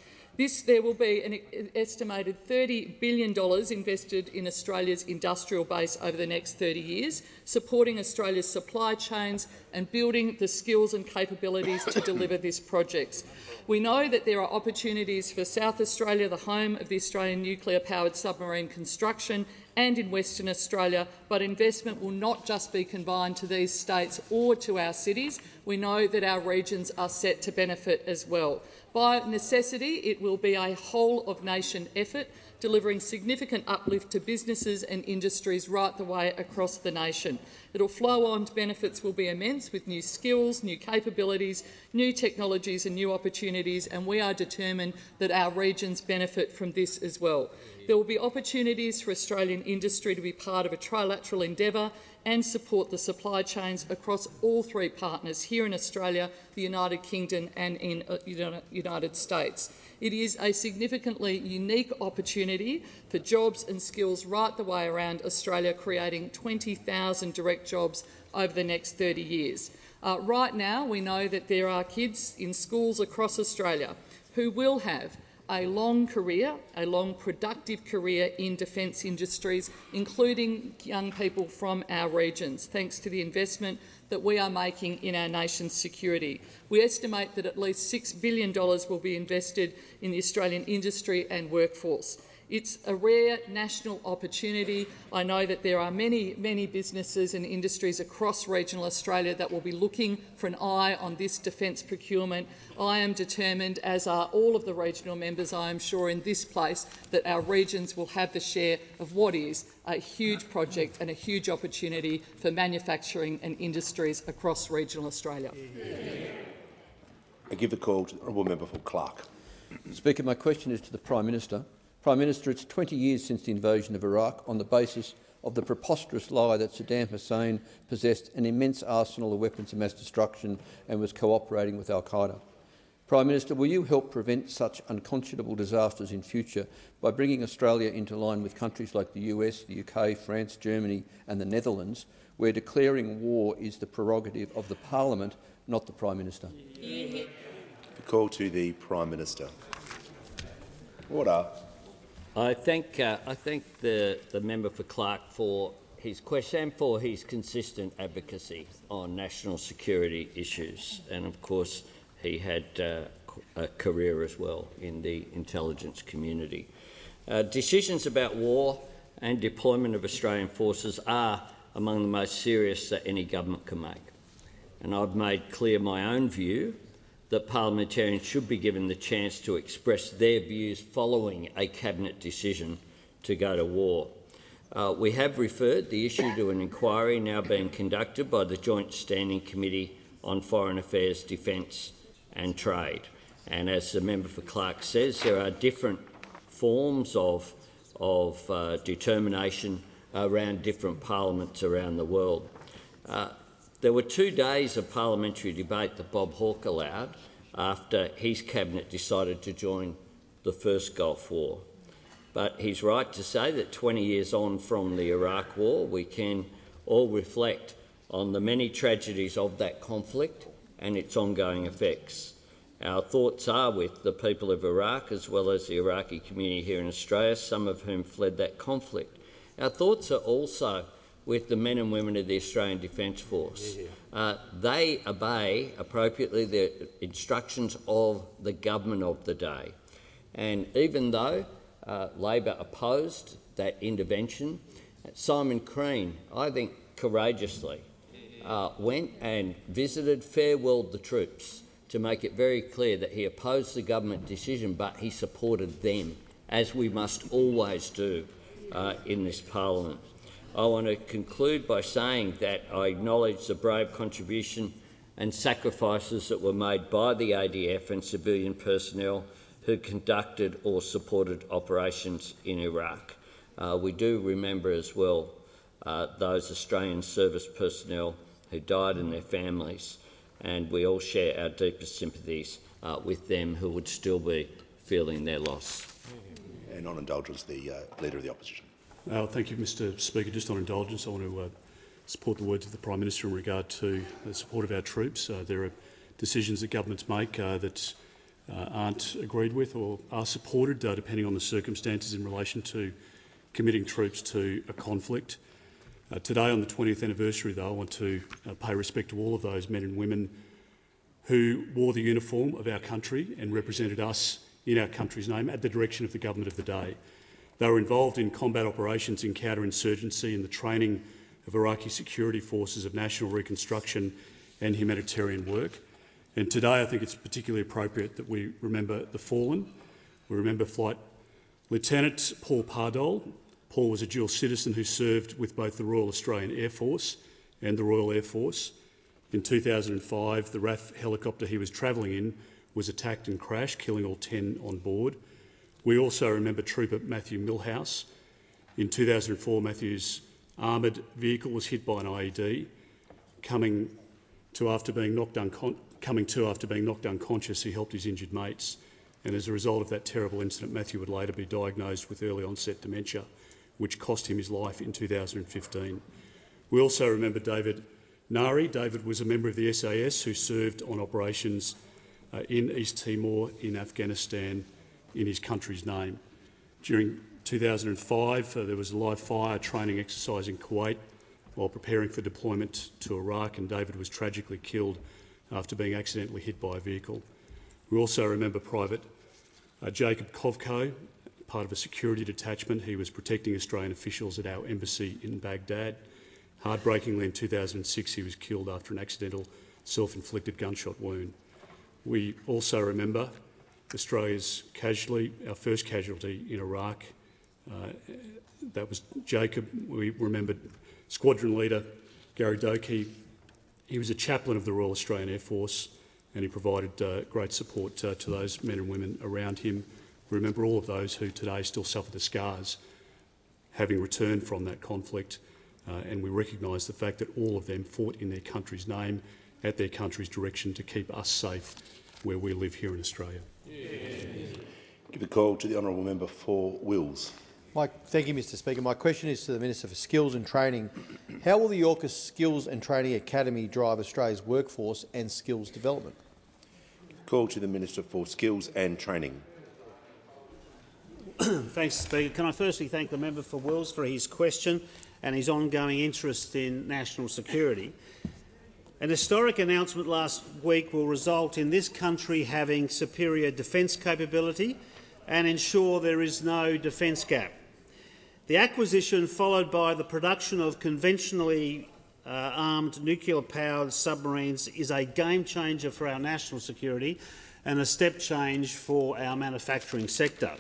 There will be an estimated $30 billion invested in Australia's industrial base over the next 30 years, supporting Australia's supply chains and building the skills and capabilities to deliver this project. We know that there are opportunities for South Australia, the home of the Australian nuclear-powered submarine construction, and in Western Australia, but investment will not just be confined to these states or to our cities. We know that our regions are set to benefit as well. By necessity, it will be a whole-of-nation effort, delivering significant uplift to businesses and industries right the way across the nation. It'll flow on. Benefits will be immense with new skills, new capabilities, new technologies and new opportunities, and we are determined that our regions benefit from this as well. There will be opportunities for Australian industry to be part of a trilateral endeavour and support the supply chains across all three partners here in Australia, the United Kingdom and in the United States. It is a significantly unique opportunity for jobs and skills right the way around Australia, creating 20,000 direct jobs over the next 30 years. Right now, we know that there are kids in schools across Australia who will have a long career, a long productive career in defence industries, including young people from our regions, thanks to the investment that we are making in our nation's security. We estimate that at least $6 billion will be invested in the Australian industry and workforce. It's a rare national opportunity. I know that there are many businesses and industries across regional Australia that will be looking for an eye on this defence procurement. I am determined, as are all of the regional members, I am sure, in this place, that our regions will have the share of what is a huge project and a huge opportunity for manufacturing and industries across regional Australia. I give the call to the honourable member for Clark. Speaker, my question is to the Prime Minister. Prime Minister, it's 20 years since the invasion of Iraq on the basis of the preposterous lie that Saddam Hussein possessed an immense arsenal of weapons of mass destruction and was cooperating with al-Qaeda. Prime Minister, will you help prevent such unconscionable disasters in future by bringing Australia into line with countries like the US, the UK, France, Germany and the Netherlands, where declaring war is the prerogative of the Parliament, not the Prime Minister? The call to the Prime Minister. Order. I thank the member for Clark for his question and for his consistent advocacy on national security issues. And of course, he had a career as well in the intelligence community. Decisions about war and deployment of Australian forces are among the most serious that any government can make. And I've made clear my own view that parliamentarians should be given the chance to express their views following a cabinet decision to go to war. We have referred the issue to an inquiry now being conducted by the Joint Standing Committee on Foreign Affairs, Defence and Trade. And as the member for Clark says, there are different forms of determination around different parliaments around the world. There were 2 days of parliamentary debate that Bob Hawke allowed after his cabinet decided to join the first Gulf War. But he's right to say that 20 years on from the Iraq War, we can all reflect on the many tragedies of that conflict and its ongoing effects. Our thoughts are with the people of Iraq as well as the Iraqi community here in Australia, some of whom fled that conflict. Our thoughts are also with the men and women of the Australian Defence Force. They obey appropriately the instructions of the government of the day. And even though Labor opposed that intervention, Simon Crean, I think courageously, went and visited, farewelled the troops to make it very clear that he opposed the government decision, but he supported them, as we must always do in this parliament. I want to conclude by saying that I acknowledge the brave contribution and sacrifices that were made by the ADF and civilian personnel who conducted or supported operations in Iraq. We do remember as well those Australian service personnel who died and their families, and we all share our deepest sympathies with them who would still be feeling their loss. And on indulgence, the Leader of the Opposition. Thank you, Mr Speaker. Just on indulgence, I want to support the words of the Prime Minister in regard to the support of our troops. There are decisions that governments make that aren't agreed with or are supported, depending on the circumstances in relation to committing troops to a conflict. Today, on the 20th anniversary, though, I want to pay respect to all of those men and women who wore the uniform of our country and represented us in our country's name at the direction of the government of the day. They were involved in combat operations in counterinsurgency and the training of Iraqi security forces of national reconstruction and humanitarian work. And today I think it's particularly appropriate that we remember the fallen. We remember Flight Lieutenant Paul Pardole. Paul was a dual citizen who served with both the Royal Australian Air Force and the Royal Air Force. In 2005, the RAF helicopter he was travelling in was attacked and crashed, killing all 10 on board. We also remember Trooper Matthew Millhouse. In 2004, Matthew's armoured vehicle was hit by an IED, coming to after being knocked unconscious. He helped his injured mates, and as a result of that terrible incident, Matthew would later be diagnosed with early onset dementia, which cost him his life in 2015. We also remember David Nari. David was a member of the SAS who served on operations in East Timor in Afghanistan in his country's name. During 2005, there was a live fire training exercise in Kuwait while preparing for deployment to Iraq, and David was tragically killed after being accidentally hit by a vehicle. We also remember Private Jacob Kovko, part of a security detachment. He was protecting Australian officials at our embassy in Baghdad. Heartbreakingly, in 2006, he was killed after an accidental self-inflicted gunshot wound. We also remember Australia's casualty, our first casualty in Iraq. That was Jacob. We remembered Squadron Leader Gary Doakey. He was a chaplain of the Royal Australian Air Force, and he provided great support to those men and women around him. We remember all of those who today still suffer the scars, having returned from that conflict, and we recognise the fact that all of them fought in their country's name, at their country's direction, to keep us safe where we live here in Australia. Give the call to the honourable member for Wills. Thank you, Mr Speaker. My question is to the Minister for Skills and Training. How will the AUKUS Skills and Training Academy drive Australia's workforce and skills development? Call to the Minister for Skills and Training. Thanks, Speaker. Can I firstly thank the member for Wills for his question and his ongoing interest in national security. An historic announcement last week will result in this country having superior defence capability and ensure there is no defence gap. The acquisition, followed by the production of conventionally armed nuclear-powered submarines, is a game-changer for our national security and a step change for our manufacturing sector.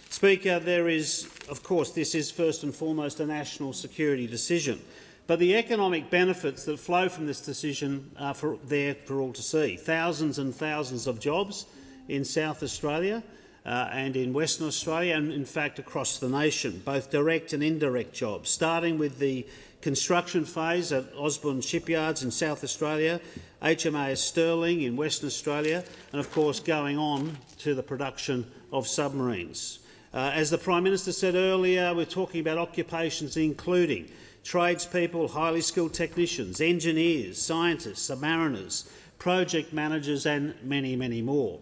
Speaker, this is first and foremost a national security decision, but the economic benefits that flow from this decision are there for all to see. Thousands and thousands of jobs in South Australia and in Western Australia, and in fact across the nation, both direct and indirect jobs, starting with the construction phase at Osborne Shipyards in South Australia, HMAS Stirling in Western Australia, and of course going on to the production of submarines. As the Prime Minister said earlier, we're talking about occupations including tradespeople, highly skilled technicians, engineers, scientists, submariners, project managers and many, many more.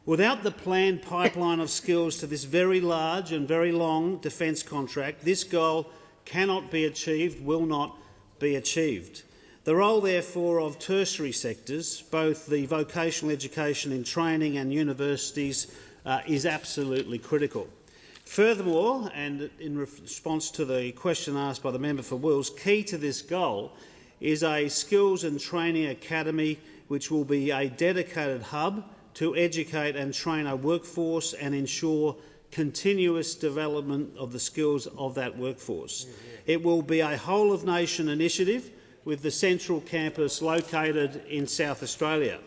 Without the planned pipeline of skills to this very large and very long defence contract, this goal cannot be achieved, will not be achieved. The role, therefore, of tertiary sectors, both the vocational education and training and universities, is absolutely critical. Furthermore, and in response to the question asked by the member for Wills, key to this goal is a skills and training academy which will be a dedicated hub to educate and train our workforce and ensure continuous development of the skills of that workforce. It will be a whole-of-nation initiative with the central campus located in South Australia.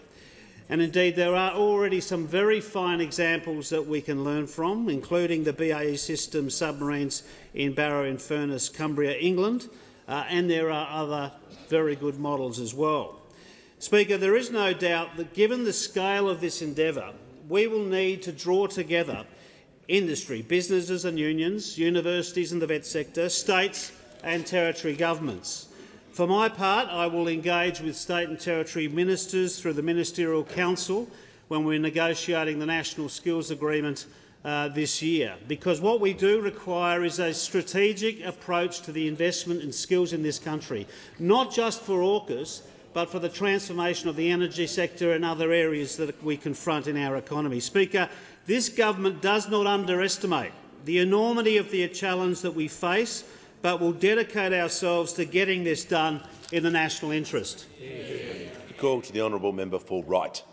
And indeed, there are already some very fine examples that we can learn from, including the BAE Systems submarines in Barrow-in-Furness, Cumbria, England, and there are other very good models as well. Speaker, there is no doubt that given the scale of this endeavour, we will need to draw together industry, businesses and unions, universities and the vet sector, states and territory governments. For my part, I will engage with state and territory ministers through the Ministerial Council when we're negotiating the National Skills Agreement this year, because what we do require is a strategic approach to the investment in skills in this country, not just for AUKUS, but for the transformation of the energy sector and other areas that we confront in our economy. Speaker, this government does not underestimate the enormity of the challenge that we face, but will dedicate ourselves to getting this done in the national interest. call to the honourable member for Wright.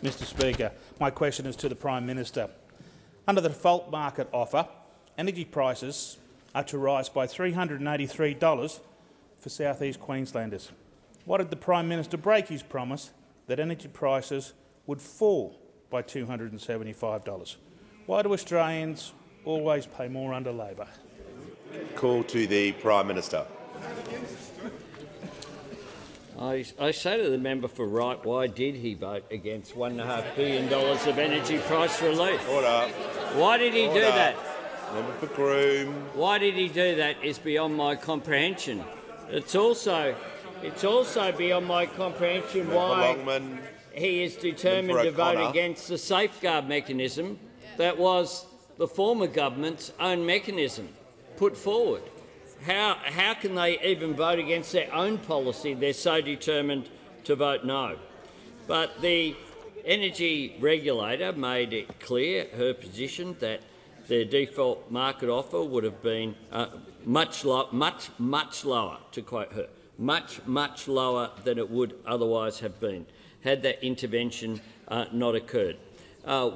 Mr Speaker, my question is to the Prime Minister. Under the default market offer, energy prices are to rise by $383 for South East Queenslanders. Why did the Prime Minister break his promise that energy prices would fall by $275? Why do Australians always pay more under Labor? Call to the Prime Minister. I say to the member for Wright, why did he vote against $1.5 billion of energy price relief? Order. Why did he do that? Member for Groom. Why did he do that is beyond my comprehension. It's also beyond my comprehension why he is determined to vote against the safeguard mechanism that was the former government's own mechanism put forward. How can they even vote against their own policy? They're so determined to vote no. But the energy regulator made it clear, her position, that the default market offer would have been much lower, to quote her, much lower than it would otherwise have been had that intervention not occurred.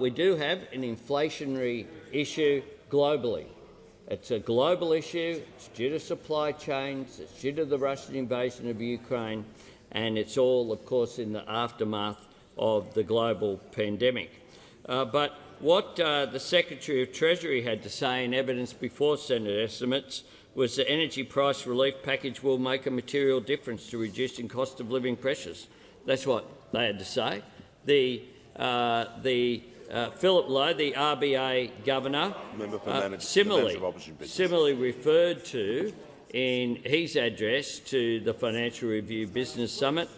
We do have an inflationary issue globally. It's a global issue. It's due to supply chains. It's due to the Russian invasion of Ukraine, and it's all, of course, in the aftermath of the global pandemic. But what the Secretary of Treasury had to say in evidence before Senate estimates was the energy price relief package will make a material difference to reducing cost of living pressures. That's what they had to say. Philip Lowe, the RBA governor, similarly referred to in his address to the Financial Review Business Summit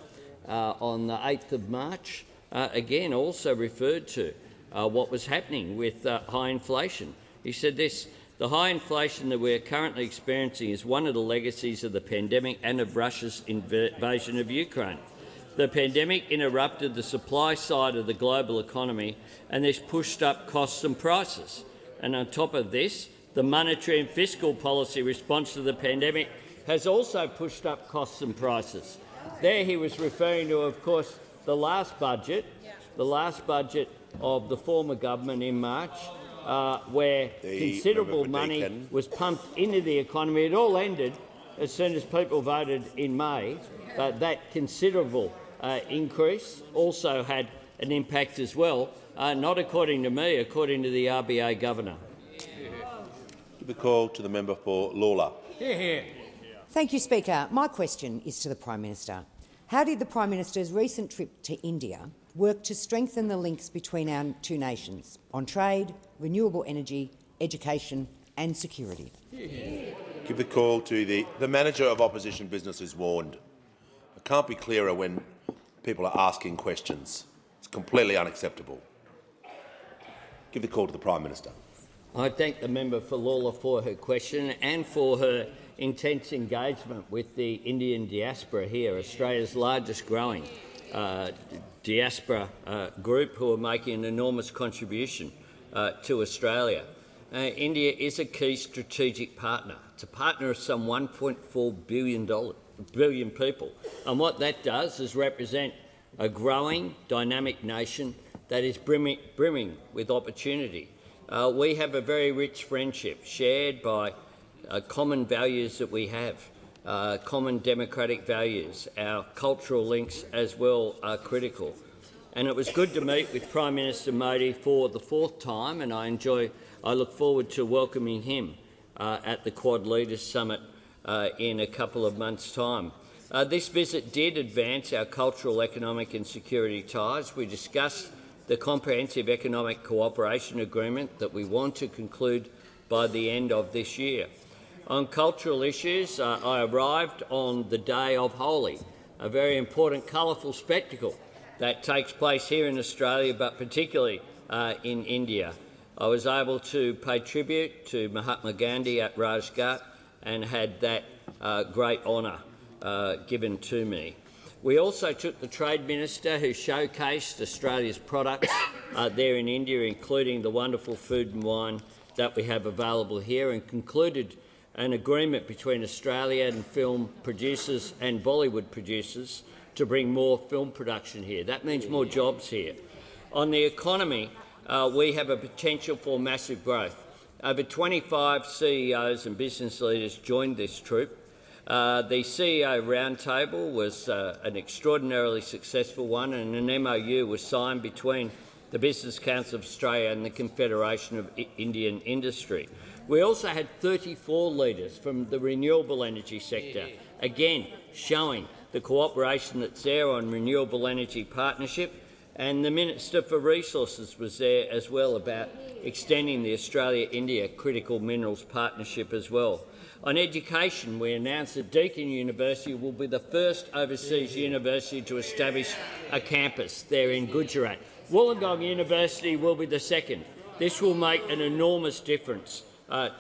on the 8th of March, again also referred to what was happening with high inflation. He said this: the high inflation that we are currently experiencing is one of the legacies of the pandemic and of Russia's invasion of Ukraine. The pandemic interrupted the supply side of the global economy, and this pushed up costs and prices. And on top of this, the monetary and fiscal policy response to the pandemic has also pushed up costs and prices. There he was referring to, of course, the last budget of the former government in March, where considerable money was pumped into the economy. It all ended as soon as people voted in May. That considerable increase also had an impact as well, not according to me, according to the RBA governor. Give a call to the member for Lawler. Thank you, Speaker. My question is to the Prime Minister. How did the Prime Minister's recent trip to India work to strengthen the links between our two nations on trade, renewable energy, education and security? Give the call to the Manager of Opposition Business is warned. It can't be clearer when people are asking questions. It's completely unacceptable. Give the call to the Prime Minister. I thank the member for Lawler for her question and for her intense engagement with the Indian diaspora here, Australia's largest growing diaspora group, who are making an enormous contribution to Australia. India is a key strategic partner. It's a partner of some 1.4 billion people. And what that does is represent a growing, dynamic nation that is brimming with opportunity. We have a very rich friendship shared by common values that we have, common democratic values. Our cultural links as well are critical. And it was good to meet with Prime Minister Modi for the fourth time, and I look forward to welcoming him at the Quad Leaders Summit in a couple of months' time. This visit did advance our cultural, economic and security ties. We discussed the comprehensive economic cooperation agreement that we want to conclude by the end of this year. On cultural issues, I arrived on the day of Holi, a very important colourful spectacle that takes place here in Australia, but particularly in India. I was able to pay tribute to Mahatma Gandhi at Rajghat and had that great honour given to me. We also took the Trade Minister, who showcased Australia's products there in India, including the wonderful food and wine that we have available here, and concluded an agreement between Australian film producers and Bollywood producers to bring more film production here. That means more jobs here. On the economy, we have a potential for massive growth. Over 25 CEOs and business leaders joined this troop. The CEO Roundtable was an extraordinarily successful one, and an MOU was signed between the Business Council of Australia and the Confederation of Indian Industry. We also had 34 leaders from the renewable energy sector, again showing the cooperation that's there on renewable energy partnership, and the Minister for Resources was there as well about extending the Australia-India Critical Minerals Partnership as well. On education, we announced that Deakin University will be the first overseas university to establish a campus there in Gujarat. Wollongong University will be the second. This will make an enormous difference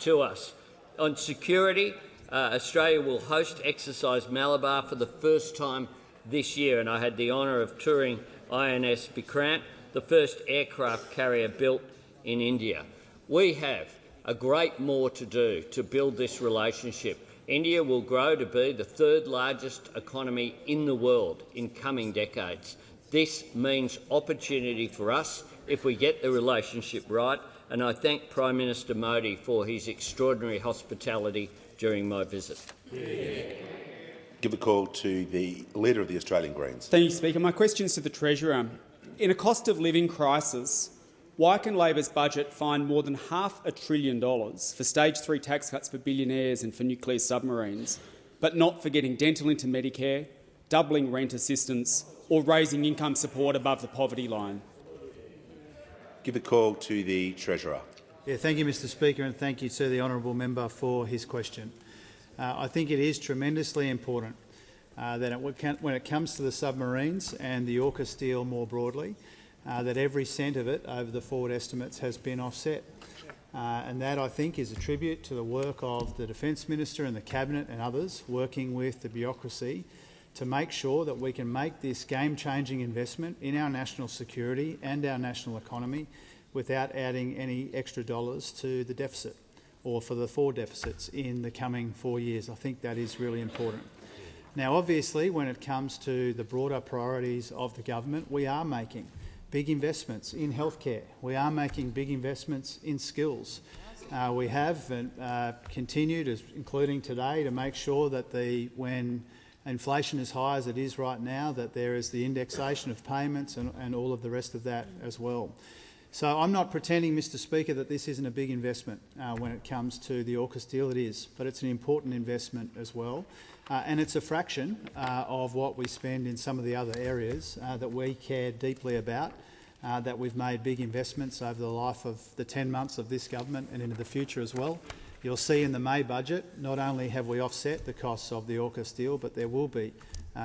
to us. On security, Australia will host Exercise Malabar for the first time this year, and I had the honour of touring INS Vikrant, the first aircraft carrier built in India. We have a great more to do to build this relationship. India will grow to be the third largest economy in the world in coming decades. This means opportunity for us if we get the relationship right, and I thank Prime Minister Modi for his extraordinary hospitality during my visit. Give a call to the Leader of the Australian Greens. Thank you, Speaker. My question is to the Treasurer. In a cost of living crisis, why can Labor's budget find more than $500 billion for Stage 3 tax cuts for billionaires and for nuclear submarines, but not for getting dental into Medicare, doubling rent assistance or raising income support above the poverty line? Give a call to the Treasurer. Thank you, Mr Speaker, and thank you to the honourable member for his question. I think it is tremendously important that when it comes to the submarines and the AUKUS deal more broadly, that every cent of it over the forward estimates has been offset. And that, I think, is a tribute to the work of the Defence Minister and the Cabinet and others working with the bureaucracy to make sure that we can make this game-changing investment in our national security and our national economy without adding any extra dollars to the deficit or for the 4 deficits in the coming 4 years. I think that is really important. Now, obviously, when it comes to the broader priorities of the government, we are making big investments in healthcare. We are making big investments in skills. We have continued, including today, to make sure that when inflation is high as it is right now, that there is the indexation of payments and all of the rest of that as well. So I'm not pretending, Mr Speaker, that this isn't a big investment when it comes to the AUKUS deal. It is, but it's an important investment as well. And it's a fraction of what we spend in some of the other areas that we care deeply about, that we've made big investments over the life of the 10 months of this government and into the future as well. You'll see in the May budget, not only have we offset the costs of the AUKUS deal, but there will be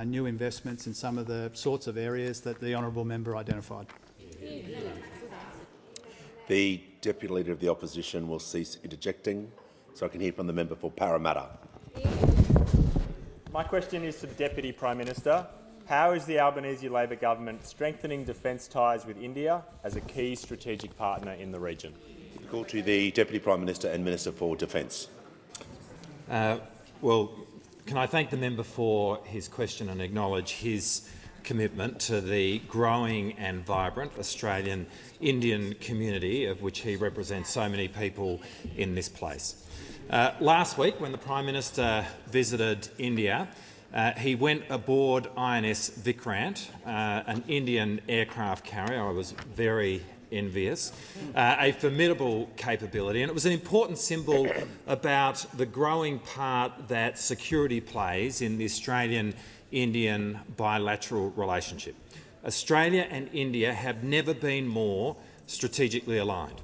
new investments in some of the sorts of areas that the honourable member identified. The Deputy Leader of the Opposition will cease interjecting, so I can hear from the member for Parramatta. My question is to the Deputy Prime Minister. How is the Albanese Labor government strengthening defence ties with India as a key strategic partner in the region? Call to the Deputy Prime Minister and Minister for Defence. Well, can I thank the member for his question and acknowledge his commitment to the growing and vibrant Australian Indian community of which he represents so many people in this place. Last week, when the Prime Minister visited India, he went aboard INS Vikrant, an Indian aircraft carrier. I was very envious, a formidable capability, and it was an important symbol about the growing part that security plays in the Australian-Indian bilateral relationship. Australia and India have never been more strategically aligned.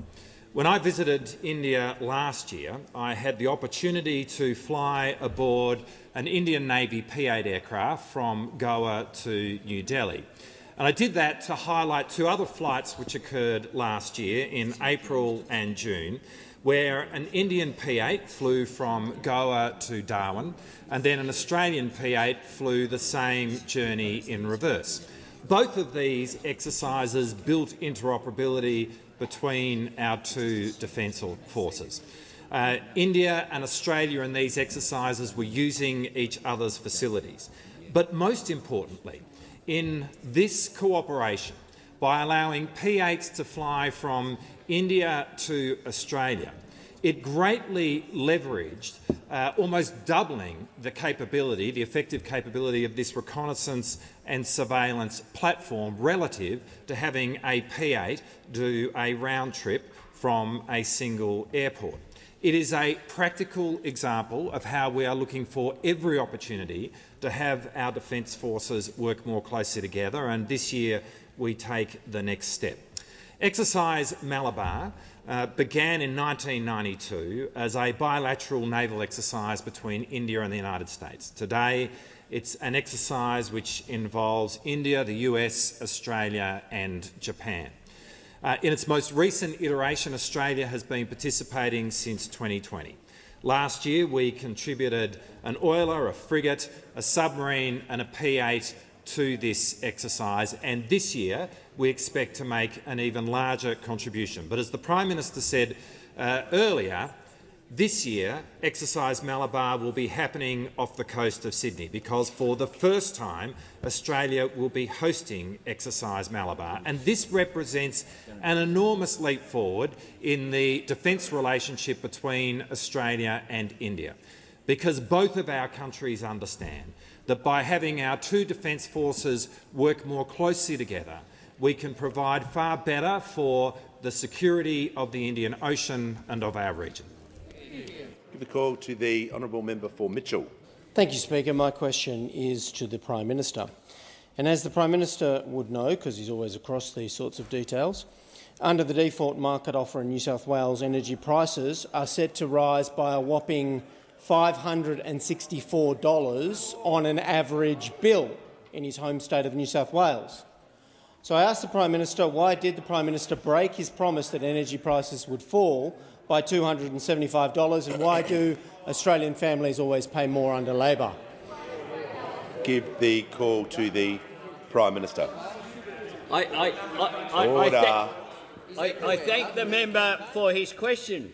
When I visited India last year, I had the opportunity to fly aboard an Indian Navy P-8 aircraft from Goa to New Delhi. And I did that to highlight 2 other flights which occurred last year in April and June, where an Indian P-8 flew from Goa to Darwin, and then an Australian P-8 flew the same journey in reverse. Both of these exercises built interoperability between our 2 defence forces. India and Australia in these exercises were using each other's facilities. But most importantly, in this cooperation, by allowing P-8s to fly from India to Australia, it greatly leveraged, almost doubling the capability, the effective capability of this reconnaissance and surveillance platform relative to having a P-8 do a round trip from a single airport. It is a practical example of how we are looking for every opportunity to have our defence forces work more closely together, and this year we take the next step. Exercise Malabar began in 1992 as a bilateral naval exercise between India and the United States. Today, it's an exercise which involves India, the US, Australia and Japan. In its most recent iteration, Australia has been participating since 2020. Last year, we contributed an oiler, a frigate, a submarine and a P-8 to this exercise, and this year we expect to make an even larger contribution. But as the Prime Minister said earlier, this year Exercise Malabar will be happening off the coast of Sydney because for the first time Australia will be hosting Exercise Malabar, and this represents an enormous leap forward in the defence relationship between Australia and India, because both of our countries understand that by having our two defence forces work more closely together, we can provide far better for the security of the Indian Ocean and of our region. Give the call to the honourable member for Mitchell. Thank you, Speaker. My question is to the Prime Minister. And as the Prime Minister would know, because he's always across these sorts of details, under the default market offer in New South Wales, energy prices are set to rise by a whopping $564 on an average bill in his home state of New South Wales. So I asked the Prime Minister, why did the Prime Minister break his promise that energy prices would fall by $275, and why do Australian families always pay more under Labor? Give the call to the Prime Minister. I thank the member for his question,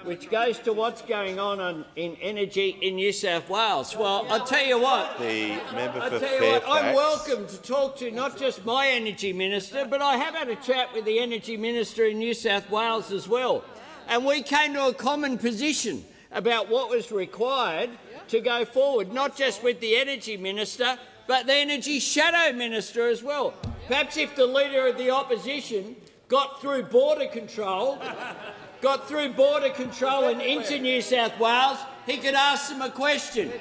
which goes to what's going on in energy in New South Wales. Well, I'll tell you what. The member for Fairfax. I'm welcome to talk to not just my Energy Minister, but I have had a chat with the Energy Minister in New South Wales as well. And we came to a common position about what was required to go forward, not just with the Energy Minister, but the Energy Shadow Minister as well. Perhaps if the Leader of the Opposition got through border control and into New South Wales, he could ask them a question.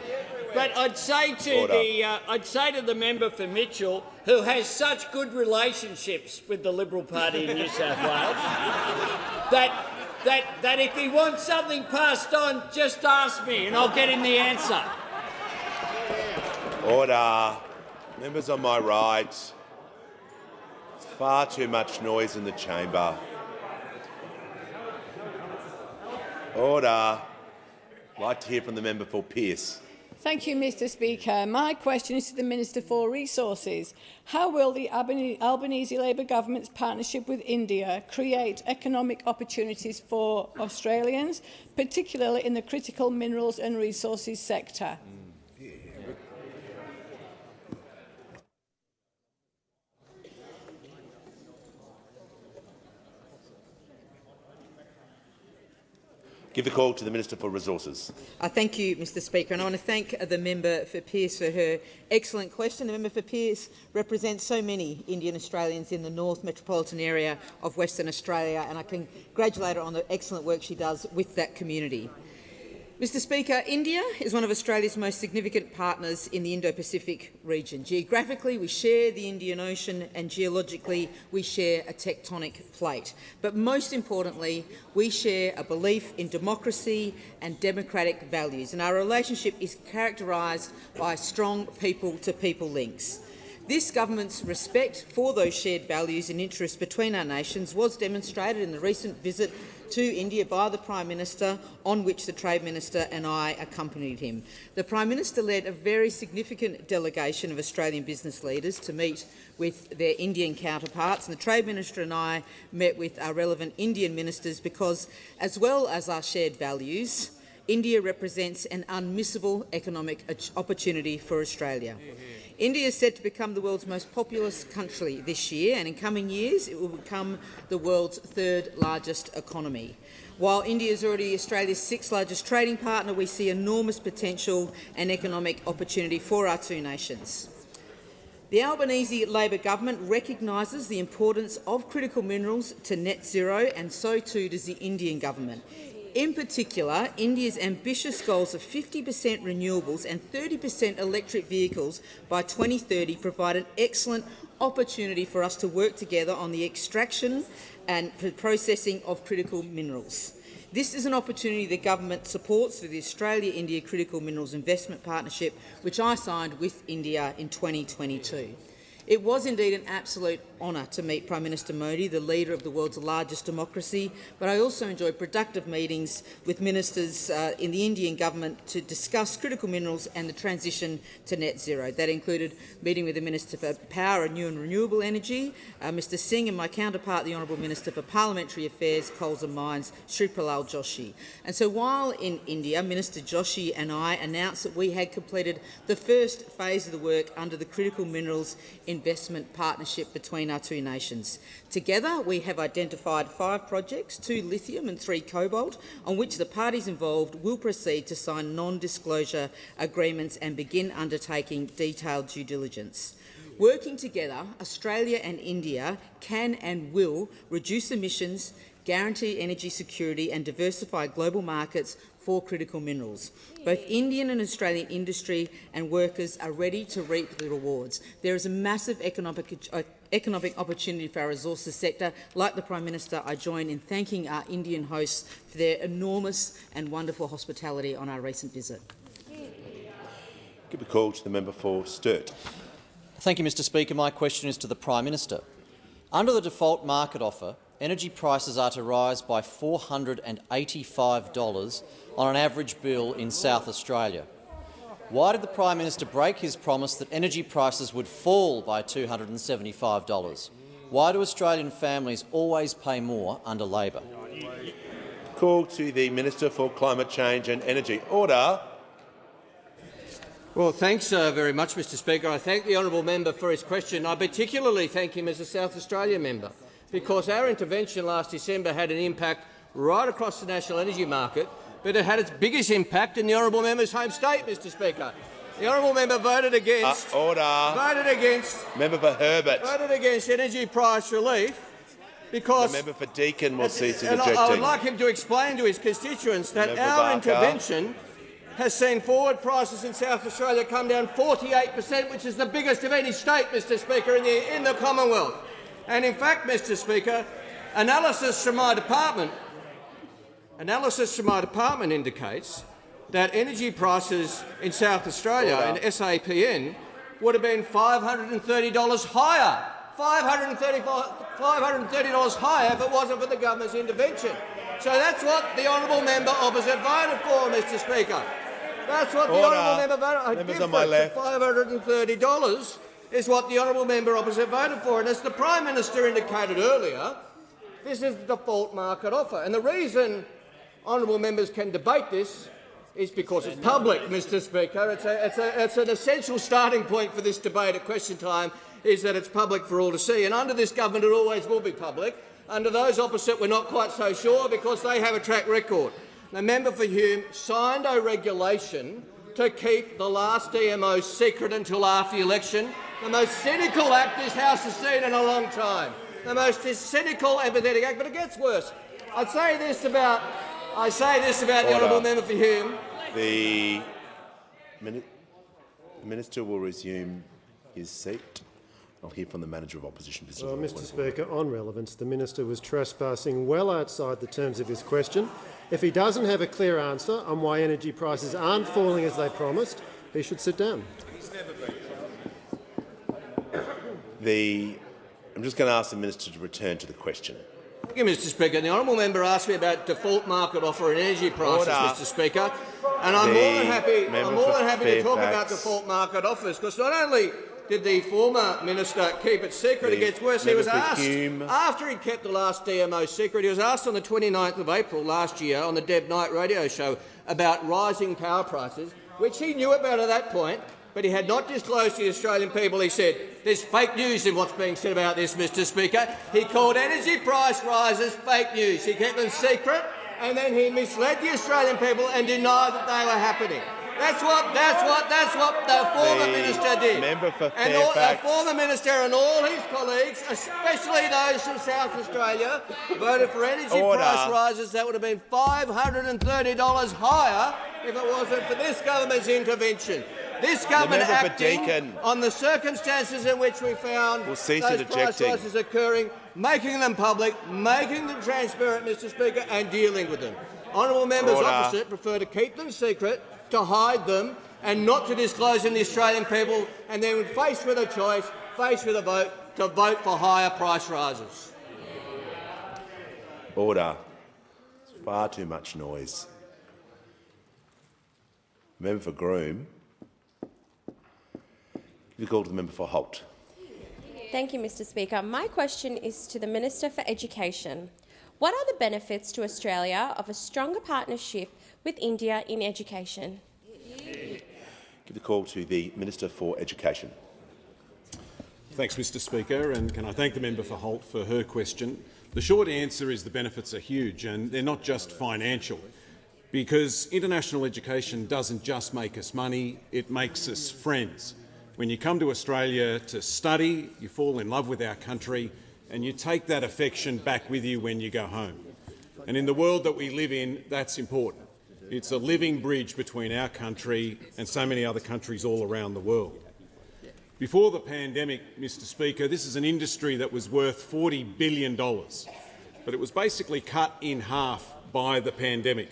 But I'd say to the member for Mitchell, who has such good relationships with the Liberal Party in New South Wales, that if he wants something passed on, just ask me and I'll get him the answer. Order. Members on my right. Far too much noise in the chamber. Order. I'd like to hear from the member for Pearce. Thank you, Mr Speaker. My question is to the Minister for Resources. How will the Albanese Labor government's partnership with India create economic opportunities for Australians, particularly in the critical minerals and resources sector? Give the call to the Minister for Resources. Thank you, Mr Speaker, and I want to thank the member for Pearce for her excellent question. The member for Pearce represents so many Indian Australians in the North Metropolitan area of Western Australia, and I congratulate her on the excellent work she does with that community. Mr Speaker, India is one of Australia's most significant partners in the Indo-Pacific region. Geographically, we share the Indian Ocean, and geologically, we share a tectonic plate. But most importantly, we share a belief in democracy and democratic values, and our relationship is characterised by strong people-to-people links. This government's respect for those shared values and interests between our nations was demonstrated in the recent visit to India by the Prime Minister, on which the Trade Minister and I accompanied him. The Prime Minister led a very significant delegation of Australian business leaders to meet with their Indian counterparts, and the Trade Minister and I met with our relevant Indian ministers because, as well as our shared values, India represents an unmissable economic opportunity for Australia. India is set to become the world's most populous country this year, and in coming years it will become the world's third largest economy. While India is already Australia's sixth largest trading partner, we see enormous potential and economic opportunity for our two nations. The Albanese Labor government recognises the importance of critical minerals to net zero, and so too does the Indian government. In particular, India's ambitious goals of 50% renewables and 30% electric vehicles by 2030 provide an excellent opportunity for us to work together on the extraction and processing of critical minerals. This is an opportunity the government supports through the Australia-India Critical Minerals Investment Partnership, which I signed with India in 2022. It was indeed an absolute honour to meet Prime Minister Modi, the leader of the world's largest democracy, but I also enjoyed productive meetings with ministers in the Indian government to discuss critical minerals and the transition to net zero. That included meeting with the Minister for Power, New and Renewable Energy, Mr Singh, and my counterpart, the Honourable Minister for Parliamentary Affairs, Coals and Mines, Sri Pralal Joshi. And so while in India, Minister Joshi and I announced that we had completed the first phase of the work under the Critical Minerals Investment Partnership between our two nations. Together, we have identified 5 projects, 2 lithium and 3 cobalt, on which the parties involved will proceed to sign non-disclosure agreements and begin undertaking detailed due diligence. Working together, Australia and India can and will reduce emissions, guarantee energy security and diversify global markets for critical minerals. Both Indian and Australian industry and workers are ready to reap the rewards. There is a massive economic opportunity for our resources sector. Like the Prime Minister, I join in thanking our Indian hosts for their enormous and wonderful hospitality on our recent visit. Give a call to the member for Sturt. Thank you, Mr Speaker. My question is to the Prime Minister. Under the default market offer, energy prices are to rise by $485 on an average bill in South Australia. Why did the Prime Minister break his promise that energy prices would fall by $275? Why do Australian families always pay more under Labor? Call to the Minister for Climate Change and Energy. Order. Well, thanks very much, Mr Speaker. I thank the honourable member for his question. I particularly thank him as a South Australia member, because our intervention last December had an impact right across the national energy market, but it had its biggest impact in the honourable member's home state, Mr Speaker. The honourable member voted against. Member for Herbert. Voted against energy price relief because the member for Deakin will cease interjecting. I would like him to explain to his constituents that our intervention has seen forward prices in South Australia come down 48%, which is the biggest of any state, Mr Speaker, in the Commonwealth. And in fact, Mr Speaker, analysis from my department indicates that energy prices in South Australia and SAPN would have been $530 higher. $530 higher if it wasn't for the government's intervention. So that's what the honourable member opposite voted for, Mr Speaker. That's what the honourable member voted. Members on my left. $530 is what the honourable member opposite voted for. And as the Prime Minister indicated earlier, this is the default market offer. And the reason honourable members can debate this is because it's public, Mr Speaker. It's an essential starting point for this debate at question time, is that it's public for all to see. And under this government it always will be public. Under those opposite we're not quite so sure, because they have a track record. The member for Hume signed a regulation to keep the last DMO secret until after the election. The most cynical act this House has seen in a long time. The most cynical, empathetic act. But it gets worse. I say this about the honourable member for Hume. The Minister will resume his seat. I'll hear from the Manager of Opposition Business. Well, Mr Speaker, on relevance, the Minister was trespassing well outside the terms of his question. If he doesn't have a clear answer on why energy prices aren't falling as they promised, he should sit down. I'm just going to ask the Minister to return to the question. Thank you, Mr Speaker. The honourable member asked me about default market offer and energy prices, Mr Speaker, and I'm more than happy to talk about default market offers, because not only did the former minister keep it secret. It gets worse. He was asked, after he kept the last DMO secret, he was asked on the 29th of April last year on the Deb Knight radio show about rising power prices, which he knew about at that point, but he had not disclosed to the Australian people. He said, there's fake news in what's being said about this, Mr Speaker. He called energy price rises fake news. He kept them secret, and then he misled the Australian people and denied that they were happening. That's what the former minister did. And the former minister and all his colleagues, especially those from South Australia, voted for energy price rises that would have been $530 higher if it wasn't for this government's intervention. This government acting on the circumstances in which we found those price rises occurring, making them public, making them transparent, Mr Speaker, and dealing with them. Honourable members opposite prefer to keep them secret, to hide them and not to disclose them to the Australian people, and then when faced with a choice, faced with a vote, to vote for higher price rises. Order. It's far too much noise. Member for Groom. You call to the member for Holt. Thank you, Mr Speaker. My question is to the Minister for Education. What are the benefits to Australia of a stronger partnership with India in education? Give the call to the Minister for Education. Thanks, Mr Speaker, and can I thank the member for Holt for her question. The short answer is the benefits are huge, and they're not just financial, because international education doesn't just make us money, it makes us friends. When you come to Australia to study, you fall in love with our country, and you take that affection back with you when you go home. And in the world that we live in, that's important. It's a living bridge between our country and so many other countries all around the world. Before the pandemic, Mr Speaker, this is an industry that was worth $40 billion, but it was basically cut in half by the pandemic,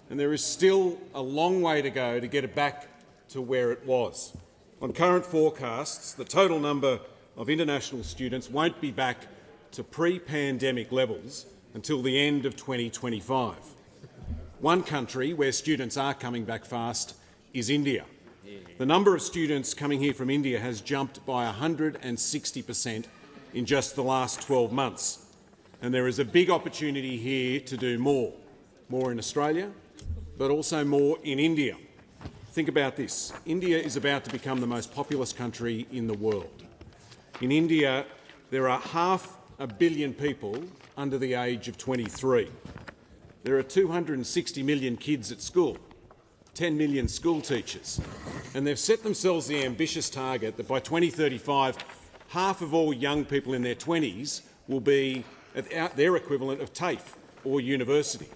and there is still a long way to go to get it back to where it was. On current forecasts, the total number of international students won't be back to pre-pandemic levels until the end of 2025. One country where students are coming back fast is India. The number of students coming here from India has jumped by 160% in just the last 12 months. And there is a big opportunity here to do more in Australia, but also more in India. Think about this. India is about to become the most populous country in the world. In India, there are 500 million people under the age of 23. There are 260 million kids at school, 10 million school teachers, and they've set themselves the ambitious target that by 2035, half of all young people in their 20s will be at their equivalent of TAFE or university.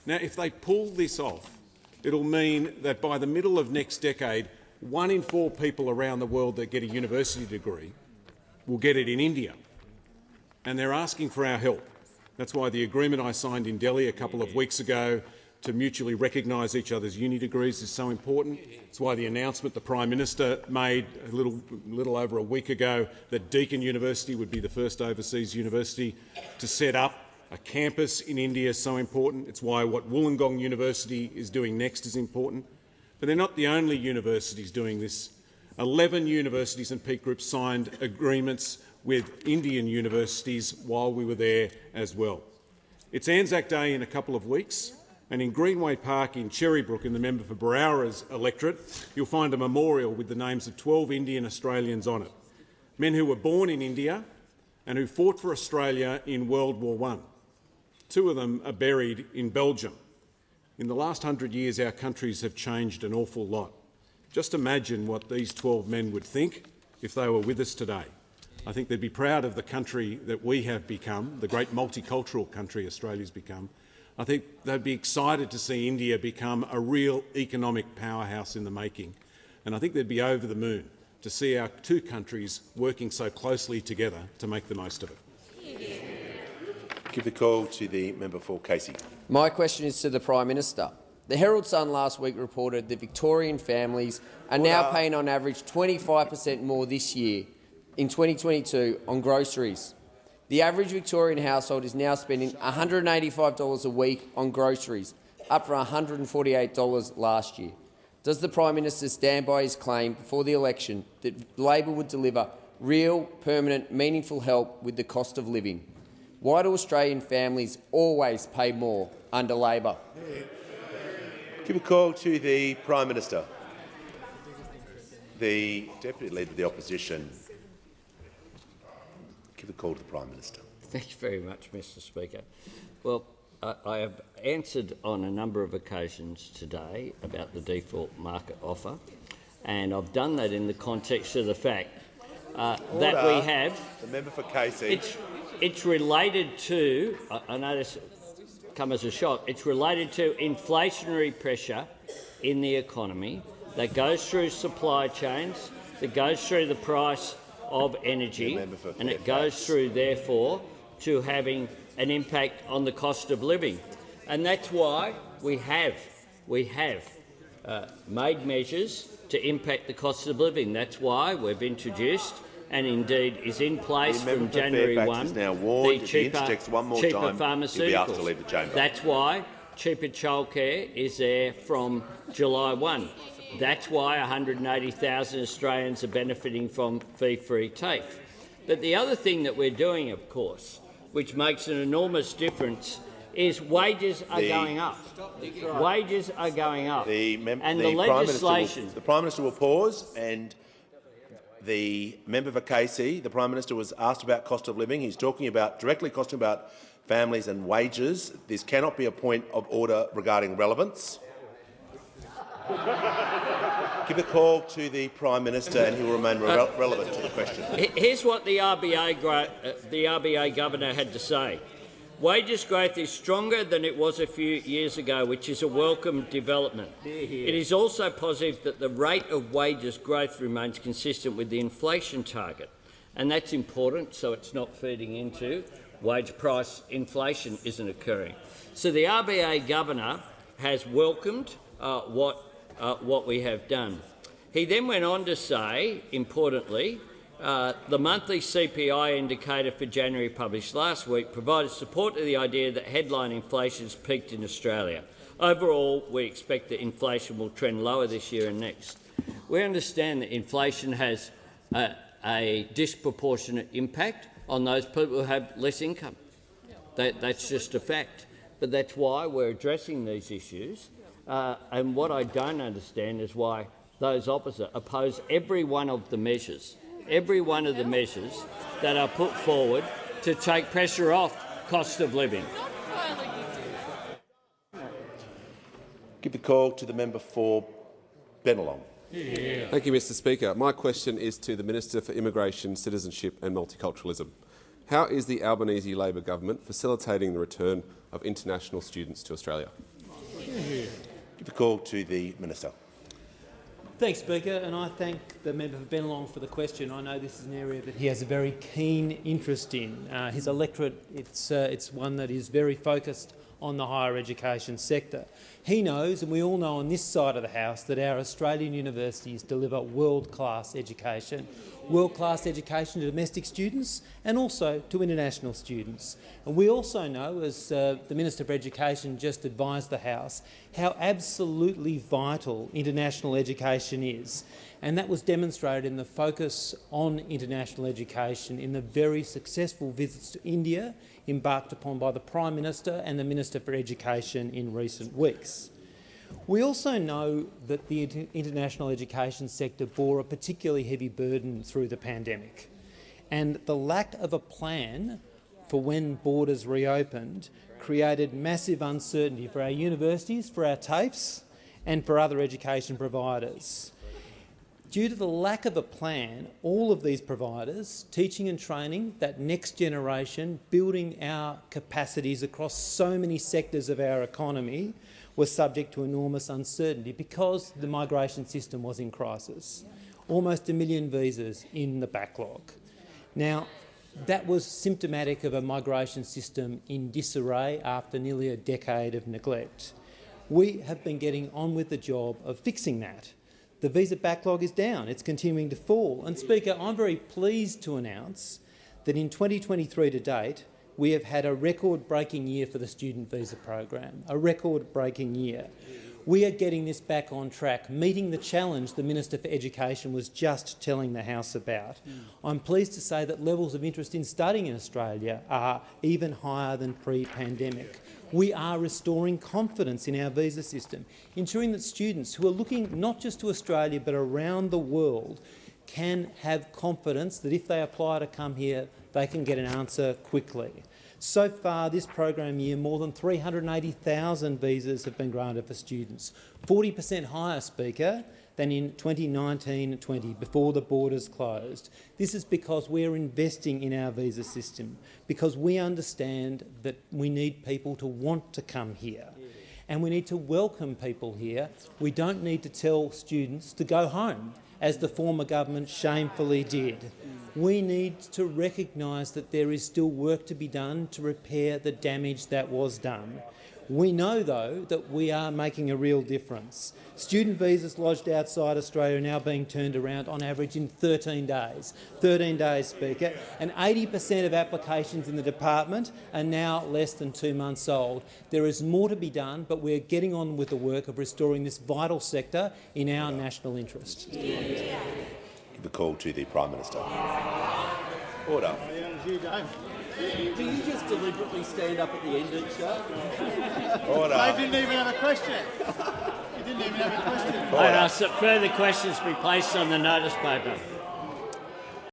Now, if they pull this off, it'll mean that by the middle of next decade, 1 in 4 people around the world that get a university degree will get it in India. And they're asking for our help. That's why the agreement I signed in Delhi a couple of weeks ago to mutually recognise each other's uni degrees is so important. It's why the announcement the Prime Minister made a little over a week ago that Deakin University would be the first overseas university to set up a campus in India is so important. It's why what Wollongong University is doing next is important. But they're not the only universities doing this. 11 universities and peak groups signed agreements with Indian universities while we were there as well. It's Anzac Day in a couple of weeks, and in Greenway Park in Cherrybrook, in the member for Berowra's electorate, you'll find a memorial with the names of 12 Indian Australians on it, men who were born in India and who fought for Australia in World War I. 2 of them are buried in Belgium. In the last 100 years, our countries have changed an awful lot. Just imagine what these 12 men would think if they were with us today. I think they'd be proud of the country that we have become, the great multicultural country Australia's become. I think they'd be excited to see India become a real economic powerhouse in the making. And I think they'd be over the moon to see our 2 countries working so closely together to make the most of it. Give the call to the member for Casey. My question is to the Prime Minister. The Herald Sun last week reported that Victorian families are now paying on average 25% more this year, in 2022, on groceries. The average Victorian household is now spending $185 a week on groceries, up from $148 last year. Does the Prime Minister stand by his claim before the election that Labor would deliver real, permanent, meaningful help with the cost of living? Why do Australian families always pay more under Labor? Give a call to the Prime Minister. The Deputy Leader of the Opposition. Give a call to the Prime Minister. Thank you very much, Mr Speaker. Well, I have answered on a number of occasions today about the default market offer, and I've done that in the context of the fact that we have... The member for Casey. It's related to... I know this come as a shock. It's related to inflationary pressure in the economy that goes through supply chains, that goes through the price of energy, and it goes through, therefore, to having an impact on the cost of living. And that's why we have made measures to impact the cost of living. That's why we've introduced, and indeed is in place from January 1, the cheaper pharmaceuticals. That's why cheaper childcare is there from July 1. That's why 180,000 Australians are benefiting from fee-free TAFE. But the other thing that we're doing, of course, which makes an enormous difference, is wages are going up. Wages are going up. The Prime Minister will pause, and the member for Casey, the Prime Minister was asked about cost of living. He's directly talking about families and wages. This cannot be a point of order regarding relevance. Give a call to the Prime Minister and he will remain relevant to the question. Here's what the RBA Governor had to say. Wages growth is stronger than it was a few years ago, which is a welcome development. It is also positive that the rate of wages growth remains consistent with the inflation target, and that's important so it's not feeding into wage price inflation isn't occurring. So the RBA Governor has welcomed what we have done. He then went on to say, importantly, the monthly CPI indicator for January published last week provided support to the idea that headline inflation has peaked in Australia. Overall, we expect that inflation will trend lower this year and next. We understand that inflation has a disproportionate impact on those people who have less income. That's just a fact. But that's why we're addressing these issues. And what I don't understand is why those opposite oppose every one of the measures that are put forward to take pressure off cost of living. Give the call to the member for Bennelong. Thank you, Mr Speaker. My question is to the Minister for Immigration, Citizenship and Multiculturalism. How is the Albanese Labor government facilitating the return of international students to Australia? Give the call to the Minister. Thanks, Speaker, and I thank the member for Bennelong for the question. I know this is an area that he has a very keen interest in. His electorate, it's one that is very focused on the higher education sector. He knows, and we all know on this side of the House, that our Australian universities deliver world-class education to domestic students and also to international students. And we also know, as the Minister for Education just advised the House, how absolutely vital international education is. And that was demonstrated in the focus on international education in the very successful visits to India embarked upon by the Prime Minister and the Minister for Education in recent weeks. We also know that the international education sector bore a particularly heavy burden through the pandemic, and the lack of a plan for when borders reopened created massive uncertainty for our universities, for our TAFEs and for other education providers. Due to the lack of a plan, all of these providers, teaching and training, that next generation, building our capacities across so many sectors of our economy, was subject to enormous uncertainty because the migration system was in crisis. Almost 1 million visas in the backlog. Now, that was symptomatic of a migration system in disarray after nearly a decade of neglect. We have been getting on with the job of fixing that. The visa backlog is down. It's continuing to fall. And, Speaker, I'm very pleased to announce that in 2023 to date, we have had a record-breaking year for the student visa program, a record-breaking year. We are getting this back on track, meeting the challenge the Minister for Education was just telling the House about. I'm pleased to say that levels of interest in studying in Australia are even higher than pre-pandemic. We are restoring confidence in our visa system, ensuring that students who are looking not just to Australia but around the world can have confidence that if they apply to come here, they can get an answer quickly. So far this program year, more than 380,000 visas have been granted for students, 40% higher, Speaker, than in 2019-20, before the borders closed. This is because we are investing in our visa system, because we understand that we need people to want to come here. And we need to welcome people here. We don't need to tell students to go home, as the former government shamefully did. We need to recognise that there is still work to be done to repair the damage that was done. We know, though, that we are making a real difference. Student visas lodged outside Australia are now being turned around on average in 13 days. 13 days, Speaker. And 80% of applications in the department are now less than 2 months old. There is more to be done, but we're getting on with the work of restoring this vital sector in our national interest. The call to the Prime Minister. Order. Do you just deliberately stand up at the end each day? Order. They didn't even have a question. You didn't even have a question. I ask that further questions be placed on the notice paper.